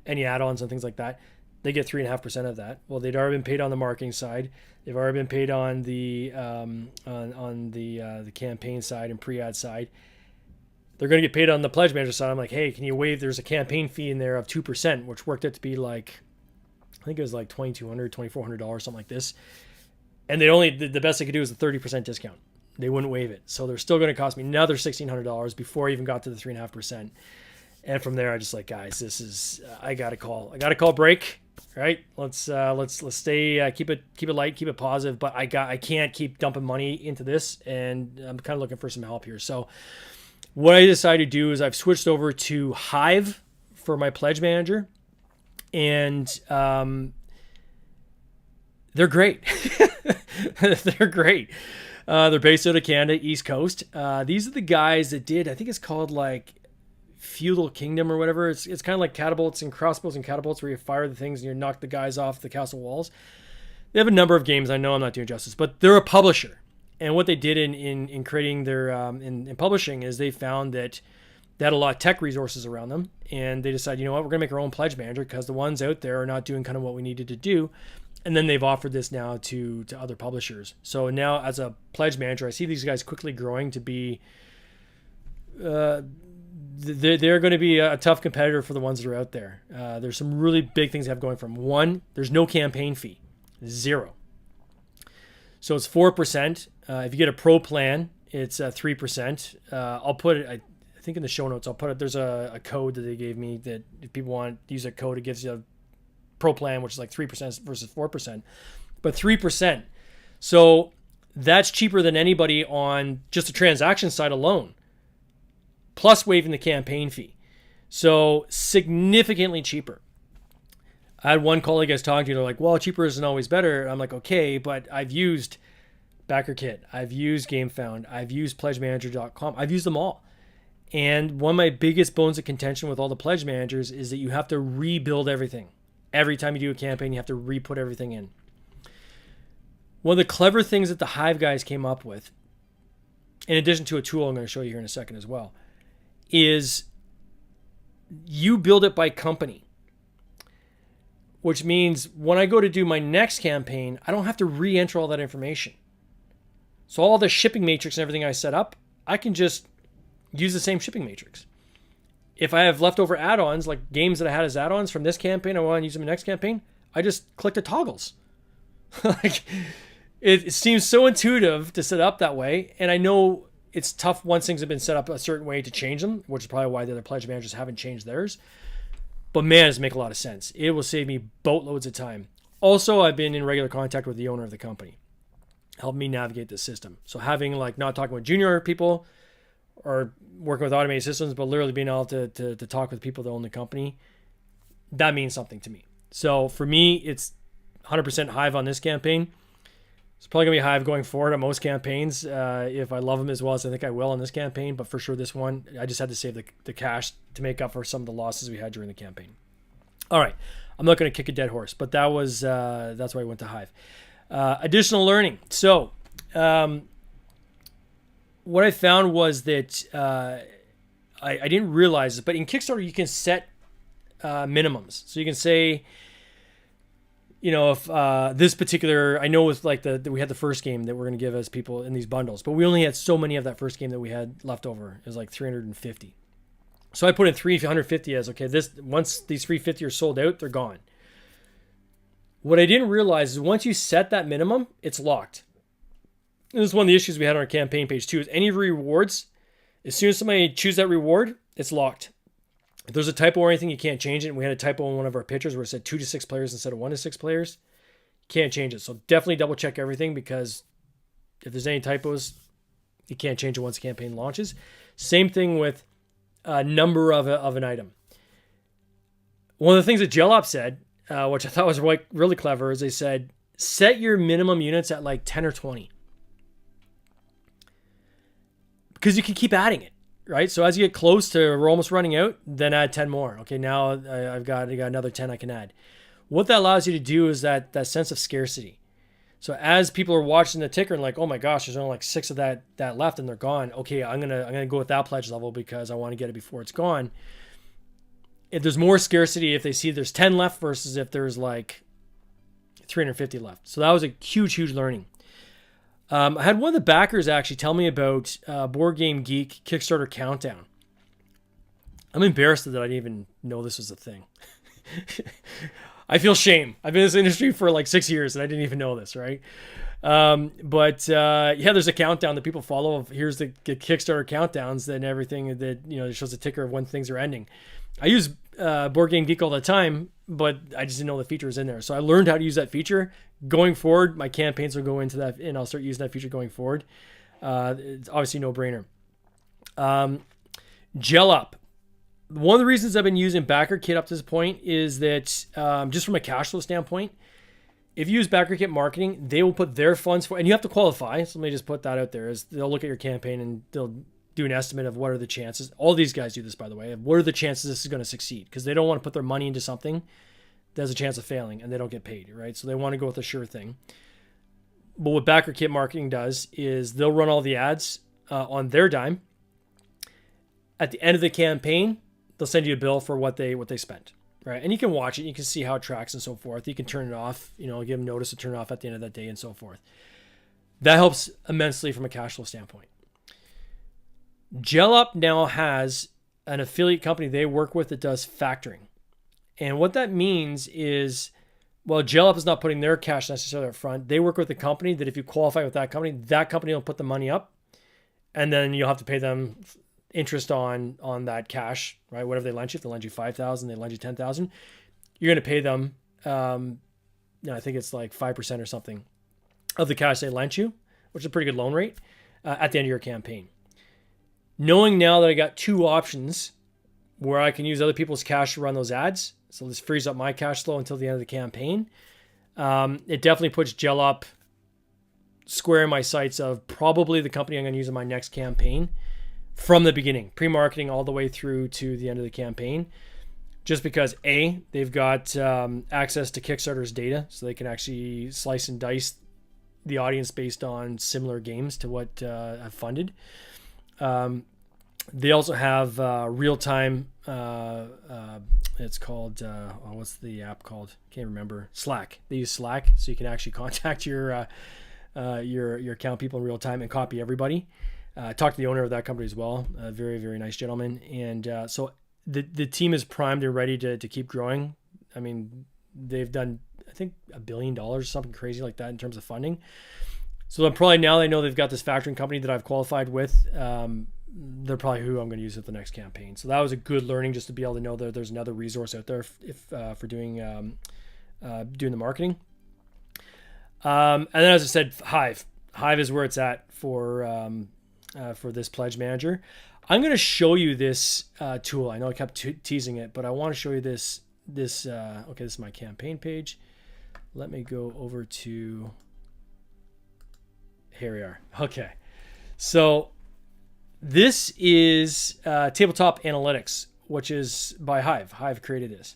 any add-ons and things like that, they get 3.5% of that. Well, they'd already been paid on the marketing side. They've already been paid on the campaign side and pre-ad side. They're going to get paid on the pledge manager side. I'm like, hey, can you waive? There's a campaign fee in there of 2%, which worked out to be like, I think it was like $2,200, $2,400, something like this. And the best they could do is a 30% discount. They wouldn't waive it. So they're still going to cost me another $1,600 before I even got to the 3.5%. And from there, I just like, guys, this is, I got to call break, right? Let's stay, keep it light, keep it positive, but I can't keep dumping money into this. And I'm kind of looking for some help here. So what I decided to do is I've switched over to Hive for my pledge manager, and they're great. They're great. They're based out of Canada, East Coast. These are the guys that did, I think it's called like Feudal Kingdom or whatever. It's kind of like catapults and crossbows and catapults where you fire the things and you knock the guys off the castle walls. They have a number of games. I know I'm not doing justice, but they're a publisher. And what they did in creating their in publishing is they found that they had a lot of tech resources around them, and they decided, you know what, we're gonna make our own pledge manager because the ones out there are not doing kind of what we needed to do. And then they've offered this now to other publishers. So now as a pledge manager, I see these guys quickly growing to be they're going to be a tough competitor for the ones that are out there. There's some really big things they have going from. One, there's no campaign fee, 0. So it's 4%. If you get a pro plan, it's 3%. I'll put it, I think in the show notes, I'll put it, there's a code that they gave me that if people want to use a code, it gives you a pro plan, which is like 3% versus 4%, but 3%. So that's cheaper than anybody on just the transaction side alone, plus waiving the campaign fee. So significantly cheaper. I had one colleague I was talking to, they're like, well, cheaper isn't always better. I'm like, okay, but I've used BackerKit, I've used GameFound, I've used PledgeManager.com, I've used them all. And one of my biggest bones of contention with all the pledge managers is that you have to rebuild everything. Every time you do a campaign, you have to re-put everything in. One of the clever things that the Hive guys came up with, in addition to a tool I'm going to show you here in a second as well, is you build it by company. Which means when I go to do my next campaign, I don't have to re-enter all that information. So all the shipping matrix and everything I set up, I can just use the same shipping matrix. If I have leftover add-ons, like games that I had as add-ons from this campaign, I want to use them in the next campaign, I just click the toggles. Like it seems so intuitive to set up that way. And I know it's tough once things have been set up a certain way to change them, which is probably why the other pledge managers haven't changed theirs. But man, does it make a lot of sense. It will save me boatloads of time. Also, I've been in regular contact with the owner of the company, helped me navigate the system. So having like not talking with junior people or working with automated systems, but literally being able to talk with people that own the company, that means something to me. So for me, it's 100% Hive on this campaign. It's probably going to be Hive going forward on most campaigns. If I love them as well as I think I will on this campaign, but for sure this one, I just had to save the cash to make up for some of the losses we had during the campaign. All right. I'm not going to kick a dead horse, but that's why I went to Hive. Additional learning. So what I found was that I didn't realize this, but in Kickstarter, you can set minimums. So you can say, if this particular, I know with like we had the first game that we're going to give as people in these bundles, but we only had so many of that first game that we had left over. It was like 350. So I put in 350 as, okay, once these 350 are sold out, they're gone. What I didn't realize is once you set that minimum, it's locked. And this is one of the issues we had on our campaign page too, is any rewards, as soon as somebody chooses that reward, it's locked. If there's a typo or anything, you can't change it. And we had a typo in one of our pictures where it said 2 to 6 players instead of 1 to 6 players. You can't change it. So definitely double check everything, because if there's any typos, you can't change it once the campaign launches. Same thing with a number of an item. One of the things that GelOp said, which I thought was really clever, is they said, set your minimum units at like 10 or 20. Because you can keep adding it, right? So as you get close to, we're almost running out, then add 10 more. Okay, now I've got another 10 I can add. What that allows you to do is that sense of scarcity. So as people are watching the ticker and like, oh my gosh, there's only like 6 of that left and they're gone. Okay, I'm gonna go with that pledge level because I want to get it before it's gone. If there's more scarcity, if they see there's 10 left versus if there's like 350 left. So that was a huge learning. I had one of the backers actually tell me about Board Game Geek Kickstarter Countdown. I'm embarrassed that I didn't even know this was a thing. I feel shame. I've been in this industry for like 6 years and I didn't even know this, right? But there's a countdown that people follow. Here's the Kickstarter countdowns and everything that, it shows a ticker of when things are ending. I use Board Game Geek all the time, but I just didn't know the feature was in there. So I learned how to use that feature. Going forward, my campaigns will go into that, and I'll start using that feature going forward. It's obviously no brainer. GelOp. One of the reasons I've been using BackerKit up to this point is that just from a cash flow standpoint, if you use BackerKit marketing, they will put their funds for, and you have to qualify. So let me just put that out there. Is they'll look at your campaign and they'll do an estimate of what are the chances. All these guys do this, by the way. Of what are the chances this is going to succeed? Because they don't want to put their money into something that has a chance of failing and they don't get paid, right? So they want to go with a sure thing. But what BackerKit marketing does is they'll run all the ads on their dime. At the end of the campaign, they'll send you a bill for what they spent, right? And you can watch it. You can see how it tracks and so forth. You can turn it off, give them notice to turn it off at the end of that day and so forth. That helps immensely from a cash flow standpoint. GelOp now has an affiliate company they work with that does factoring. And what that means is, well, GelOp is not putting their cash necessarily up front. They work with a company that if you qualify with that company will put the money up, and then you'll have to pay them interest on that cash, right? Whatever they lend you. If they lend you $5,000, they lend you $10,000, you're going to pay them, I think it's like 5% or something of the cash they lent you, which is a pretty good loan rate at the end of your campaign. Knowing now that I got 2 options where I can use other people's cash to run those ads, so this frees up my cash flow until the end of the campaign, it definitely puts GelOp square in my sights of probably the company I'm going to use in my next campaign from the beginning, pre-marketing all the way through to the end of the campaign, just because A, they've got access to Kickstarter's data, so they can actually slice and dice the audience based on similar games to what I've funded. They also have real-time, it's called, what's the app called? Can't remember. Slack. They use Slack, so you can actually contact your account people in real time and copy everybody. Talk to the owner of that company as well. A very, very nice gentleman. And so the team is primed and ready to keep growing. I mean, they've done, I think, $1 billion or something crazy like that in terms of funding. So probably now they know they've got this factoring company that I've qualified with. they're probably who I'm going to use at the next campaign. So that was a good learning, just to be able to know that there's another resource out there for doing the marketing. And then, as I said, Hive is where it's at for this pledge manager. I'm going to show you this tool. I know I kept teasing it, but I want to show you this. Okay, this is my campaign page. Let me go over to, here we are. Okay, so this is Tabletop Analytics, which is by Hive. Hive created this.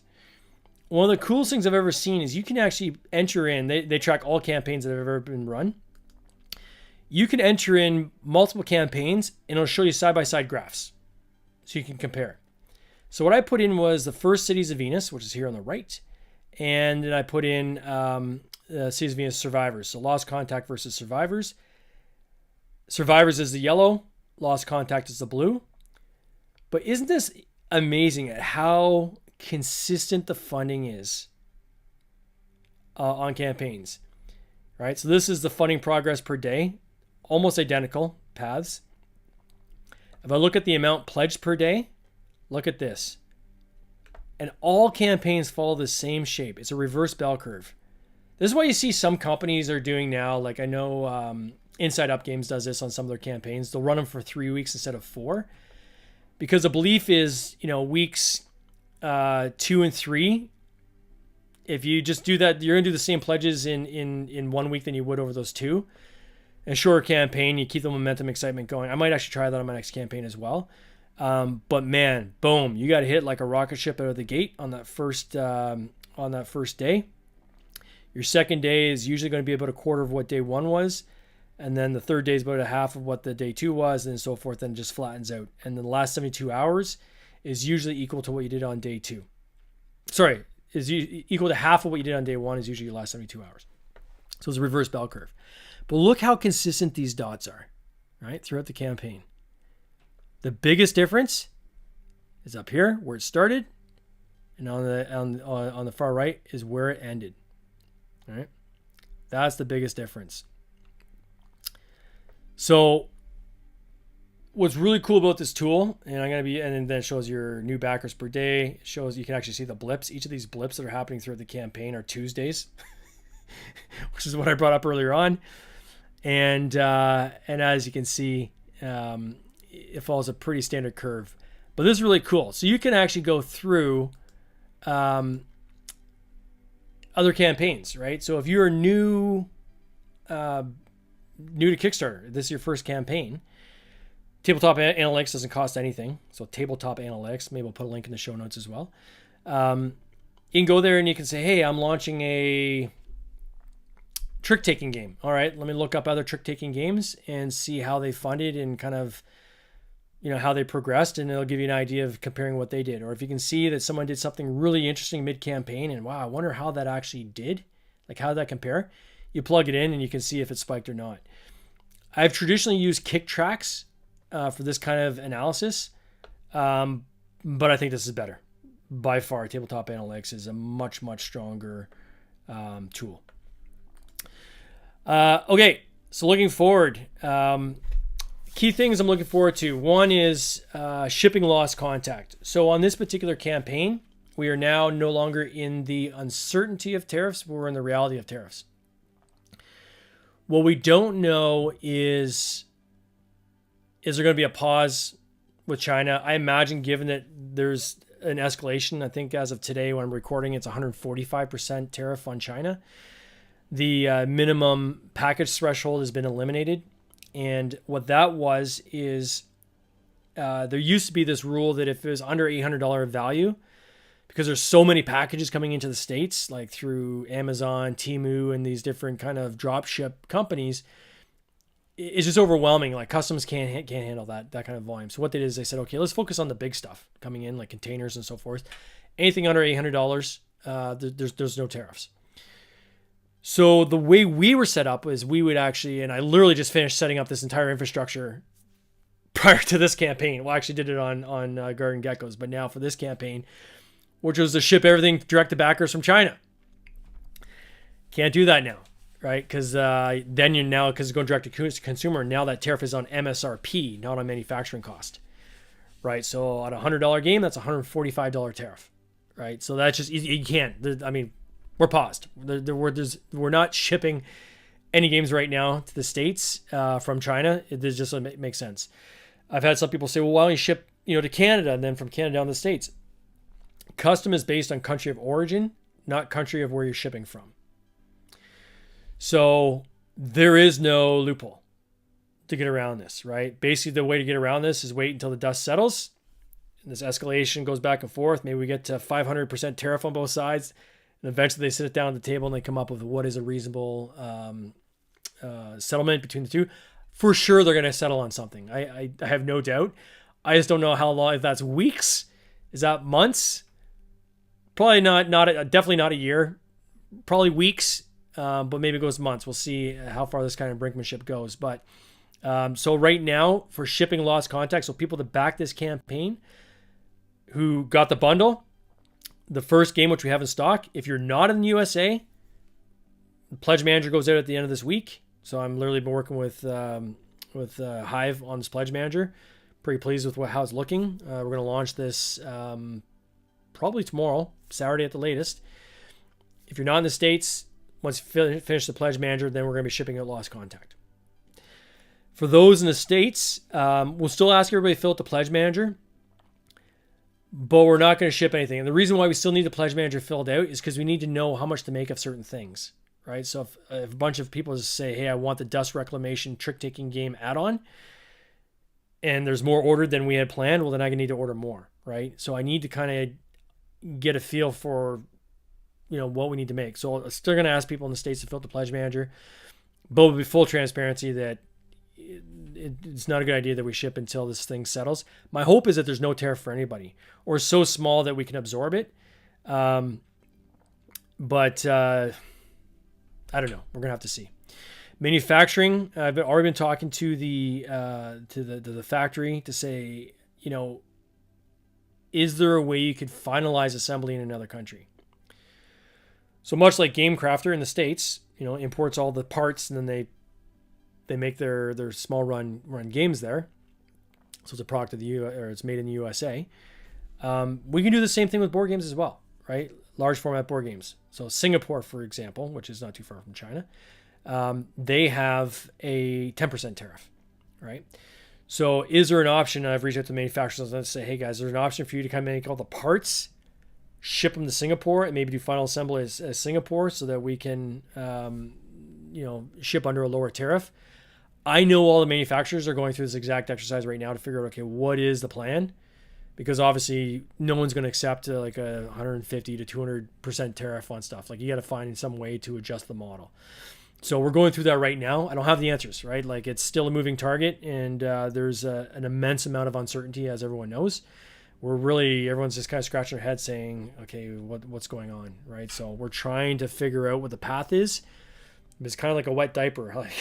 One of the coolest things I've ever seen is you can actually enter in, they track all campaigns that have ever been run. You can enter in multiple campaigns and it'll show you side-by-side graphs so you can compare. So what I put in was the first Cities of Venus, which is here on the right. And then I put in Cities of Venus Survivors. So Lost Contact versus Survivors. Survivors is the yellow, Lost Contact is the blue. But isn't this amazing at how consistent the funding is on campaigns, right? So this is the funding progress per day, almost identical paths. If I look at the amount pledged per day, look at this. And all campaigns follow the same shape. It's a reverse bell curve. This is what you see some companies are doing now. Like I know Inside Up Games does this on some of their campaigns. They'll run them for 3 weeks instead of 4. Because the belief is, weeks 2 and 3, if you just do that, you're gonna do the same pledges in 1 week than you would over those 2. A shorter campaign, you keep the momentum, excitement going. I might actually try that on my next campaign as well. But man, boom, you got to hit like a rocket ship out of the gate on that first day. Your second day is usually going to be about a quarter of what day 1 was, and then the third day is about a half of what the day 2 was, and so forth, and it just flattens out. And then the last 72 hours is usually equal to what you did on day 2. Sorry, is equal to half of what you did on day 1 is usually your last 72 hours. So it's a reverse bell curve. But look how consistent these dots are, right, throughout the campaign. The biggest difference is up here where it started, and on the far right is where it ended. All right, that's the biggest difference. So what's really cool about this tool, and then it shows your new backers per day. It shows you can actually see the blips. Each of these blips that are happening throughout the campaign are Tuesdays, which is what I brought up earlier on. And as you can see, it follows a pretty standard curve. But this is really cool. So you can actually go through other campaigns, right? So if you're new to Kickstarter, this is your first campaign, Tabletop Analytics doesn't cost anything. So Tabletop Analytics, maybe we'll put a link in the show notes as well. You can go there and you can say, hey, I'm launching a trick-taking game. All right, let me look up other trick-taking games and see how they funded and kind of, how they progressed, and it'll give you an idea of comparing what they did. Or if you can see that someone did something really interesting mid-campaign and, wow, I wonder how that actually did. Like, how did that compare? You plug it in and you can see if it spiked or not. I've traditionally used kick tracks for this kind of analysis, but I think this is better. By far, Tabletop Analytics is a much, much stronger tool. Okay, so looking forward, key things I'm looking forward to. One is shipping loss contact. So on this particular campaign, we are now no longer in the uncertainty of tariffs, but we're in the reality of tariffs. What we don't know is there going to be a pause with China? I imagine, given that there's an escalation, I think as of today when I'm recording, it's 145% tariff on China. The minimum package threshold has been eliminated. And what that was is there used to be this rule that if it was under $800 value, because there's so many packages coming into the States, like through Amazon, Temu, and these different kind of drop ship companies, it's just overwhelming. Like customs can't handle that kind of volume. So what they did is they said, okay, let's focus on the big stuff coming in, like containers and so forth. Anything under $800, there's no tariffs. So the way we were set up is we would actually, and I literally just finished setting up this entire infrastructure prior to this campaign. Well, I actually did it on Garden Geckos, but now for this campaign, which was to ship everything direct to backers from China. Can't do that now. right? Because then you're now, because it's going direct to consumer, now that tariff is on MSRP, not on manufacturing cost, right? So on a $100 game, that's a $145 tariff, right? So that's just, you can't, I mean, we're paused. We're not shipping any games right now to the States from China. It just doesn't make sense. I've had some people say, well, why don't you ship, to Canada and then from Canada down to the States? Custom is based on country of origin, not country of where you're shipping from. So there is no loophole to get around this, right? Basically, the way to get around this is wait until the dust settles. And this escalation goes back and forth. Maybe we get to 500% tariff on both sides. And eventually they sit down at the table and they come up with what is a reasonable settlement between the two. For sure, they're going to settle on something. I have no doubt. I just don't know how long, if that's weeks, is that months? Probably definitely not a year, probably weeks, but maybe it goes months. We'll see how far this kind of brinkmanship goes. But so right now for shipping lost contact, so people that back this campaign who got the bundle, the first game, which we have in stock, if you're not in the USA, the Pledge Manager goes out at the end of this week. So I'm literally been working with Hive on this Pledge Manager. Pretty pleased with how it's looking. We're going to launch this probably tomorrow, Saturday at the latest. If you're not in the States, once you finish the Pledge Manager, then we're going to be shipping out Lost Contact. For those in the States, we'll still ask everybody to fill out the Pledge Manager, but we're not going to ship anything. And the reason why we still need the Pledge Manager filled out is because we need to know how much to make of certain things, right? So if a bunch of people just say, hey, I want the Dust Reclamation Trick-Taking Game add-on, and there's more ordered than we had planned, well, then I need to order more, right? So I need to kind of get a feel for, what we need to make. So I'm still going to ask people in the States to fill out the Pledge Manager, but with full transparency that it's not a good idea that we ship until this thing settles. My hope is that there's no tariff for anybody, or so small that we can absorb it. But I don't know. We're going to have to see. Manufacturing, I've already been talking to the factory to say, is there a way you could finalize assembly in another country? So much like Game Crafter in the States, imports all the parts and then they make their small run games there. So it's a product of it's made in the USA. We can do the same thing with board games as well, right? Large format board games. So Singapore, for example, which is not too far from China, they have a 10% tariff, right? So is there an option? And I've reached out to manufacturers and say, hey guys, there's an option for you to kind of make all the parts, ship them to Singapore, and maybe do final assembly as Singapore so that we can, ship under a lower tariff. I know all the manufacturers are going through this exact exercise right now to figure out, okay, what is the plan? Because obviously no one's going to accept like a 150 to 200% tariff on stuff. Like you got to find some way to adjust the model. So we're going through that right now. I don't have the answers, right? Like it's still a moving target, and there's an immense amount of uncertainty, as everyone knows. Everyone's just kind of scratching their head saying, okay, what's going on, right? So we're trying to figure out what the path is. It's kind of like a wet diaper. Like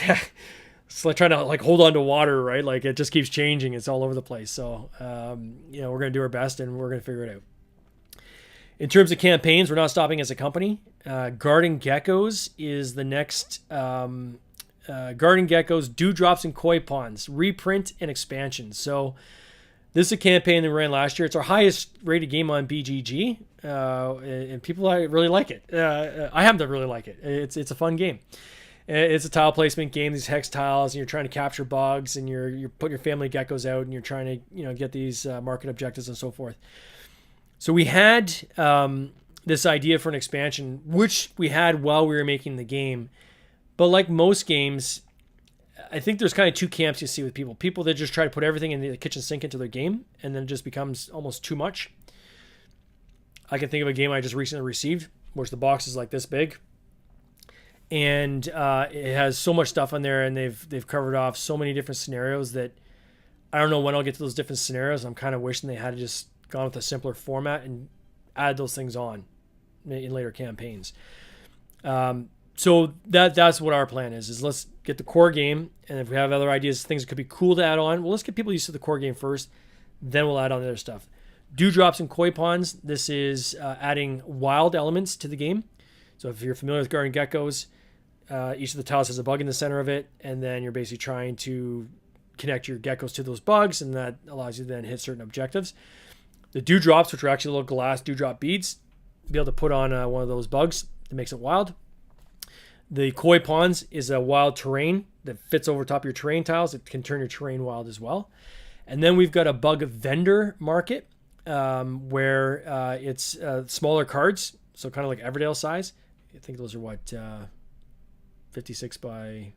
it's like trying to like hold on to water, right? Like it just keeps changing. It's all over the place. So, we're going to do our best and we're going to figure it out. In terms of campaigns, we're not stopping as a company. Garden Geckos is the next Garden Geckos, Dewdrops and Koi Ponds, reprint and expansion. So this is a campaign that we ran last year. It's our highest rated game on BGG, and people really like it. I happen to really like it. It's a fun game. It's a tile placement game, these hex tiles, and you're trying to capture bugs, and you're putting your family geckos out, and you're trying to get these market objectives and so forth. So we had this idea for an expansion, which we had while we were making the game. But like most games, I think there's kind of two camps you see with people. People that just try to put everything in the kitchen sink into their game, and then it just becomes almost too much. I can think of a game I just recently received, which the box is like this big. And it has so much stuff on there, and they've covered off so many different scenarios that I don't know when I'll get to those different scenarios. I'm kind of wishing they had just gone with a simpler format and add those things on in later campaigns. So that's what our plan is let's get the core game, and if we have other ideas, things that could be cool to add on, well, let's get people used to the core game first, then we'll add on the other stuff. Dewdrops and Koi Ponds, this is adding wild elements to the game. So if you're familiar with Garden Geckos, Each of the tiles has a bug in the center of it, and then you're basically trying to connect your geckos to those bugs, and that allows you to then hit certain objectives. The dewdrops, which are actually little glass dewdrop beads, be able to put on one of those bugs that makes it wild. The koi ponds is a wild terrain that fits over top of your terrain tiles. It can turn your terrain wild as well. And then we've got a bug vendor market where it's smaller cards, so kind of like Everdale size. I think those are 56 by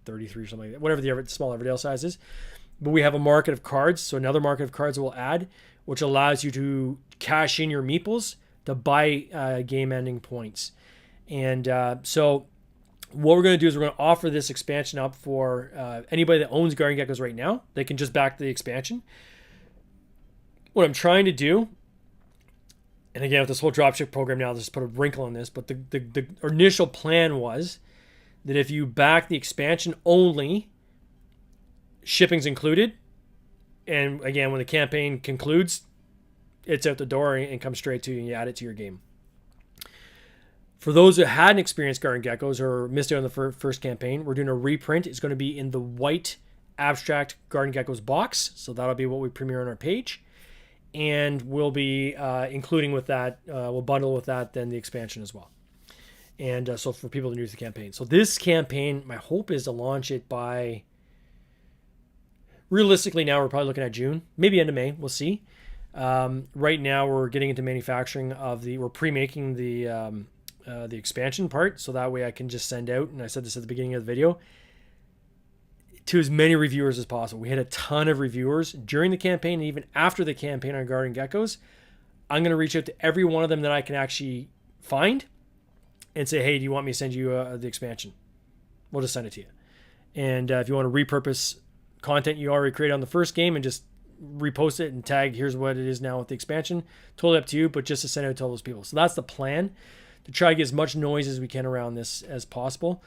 33 or something like that, whatever the small Everdale size is. But we have a market of cards, so another market of cards we'll add, which allows you to cash in your meeples to buy game-ending points. And so what we're going to do is we're going to offer this expansion up for anybody that owns Guardian Geckos right now. They can just back the expansion. What I'm trying to do, and again, with this whole dropship program now, just put a wrinkle in this, but the initial plan was that if you back the expansion only, shipping's included. And again, when the campaign concludes, it's out the door and comes straight to you and you add it to your game. For those that hadn't experienced Guardian Geckos or missed out on the first campaign, we're doing a reprint. It's going to be in the white abstract Guardian Geckos box. So that'll be what we premiere on our page. And we'll be including with that, we'll bundle with that then the expansion as well. And so for people to use the campaign. So this campaign, my hope is to launch it by, realistically now we're probably looking at June, maybe end of May, we'll see. Right now we're getting into manufacturing we're pre-making the expansion part, so that way I can just send out, and I said this at the beginning of the video, to as many reviewers as possible. We had a ton of reviewers during the campaign and even after the campaign on Guardian Geckos. I'm going to reach out to every one of them that I can actually find and say, hey, do you want me to send you the expansion? We'll just send it to you. And if you want to repurpose content you already created on the first game and just repost it and tag, here's what it is now with the expansion, totally up to you, but just to send it out to all those people. So that's the plan, to try to get as much noise as we can around this as possible.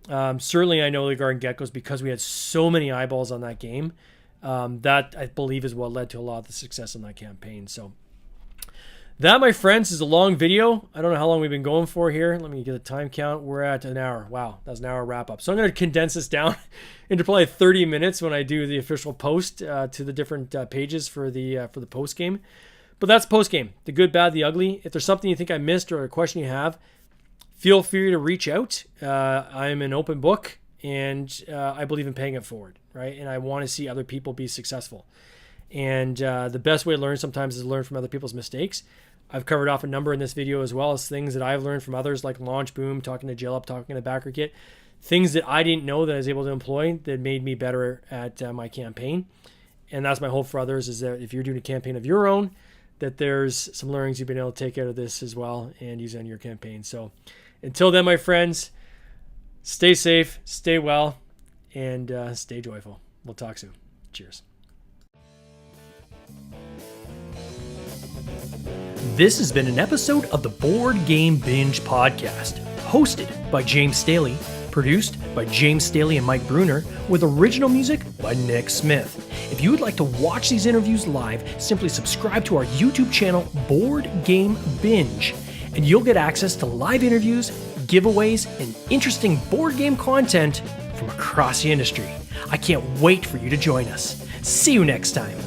Certainly I know the Guardian Geckos, because we had so many eyeballs on that game, that I believe is what led to a lot of the success in that campaign. So that, my friends, is a long video. I don't know how long we've been going for here. Let me get a time count. We're at an hour. Wow, that's an hour wrap up. So I'm going to condense this down into probably 30 minutes when I do the official post to the different pages for the post game. But that's post game, the good, bad, the ugly. If there's something you think I missed or a question you have, feel free to reach out. I'm an open book, and I believe in paying it forward, right? And I want to see other people be successful. And the best way to learn sometimes is to learn from other people's mistakes. I've covered off a number in this video, as well as things that I've learned from others, like Launch Boom, talking to JLUP, talking to BackerKit, things that I didn't know that I was able to employ that made me better at my campaign. And that's my hope for others, is that if you're doing a campaign of your own, that there's some learnings you've been able to take out of this as well and use on your campaign. So until then, my friends, stay safe, stay well, and stay joyful. We'll talk soon. Cheers. This has been an episode of the Board Game Binge podcast, hosted by James Staley, produced by James Staley and Mike Bruner, with original music by Nick Smith. If you would like to watch these interviews live, simply subscribe to our YouTube channel, Board Game Binge, and you'll get access to live interviews, giveaways, and interesting board game content from across the industry. I can't wait for you to join us. See you next time.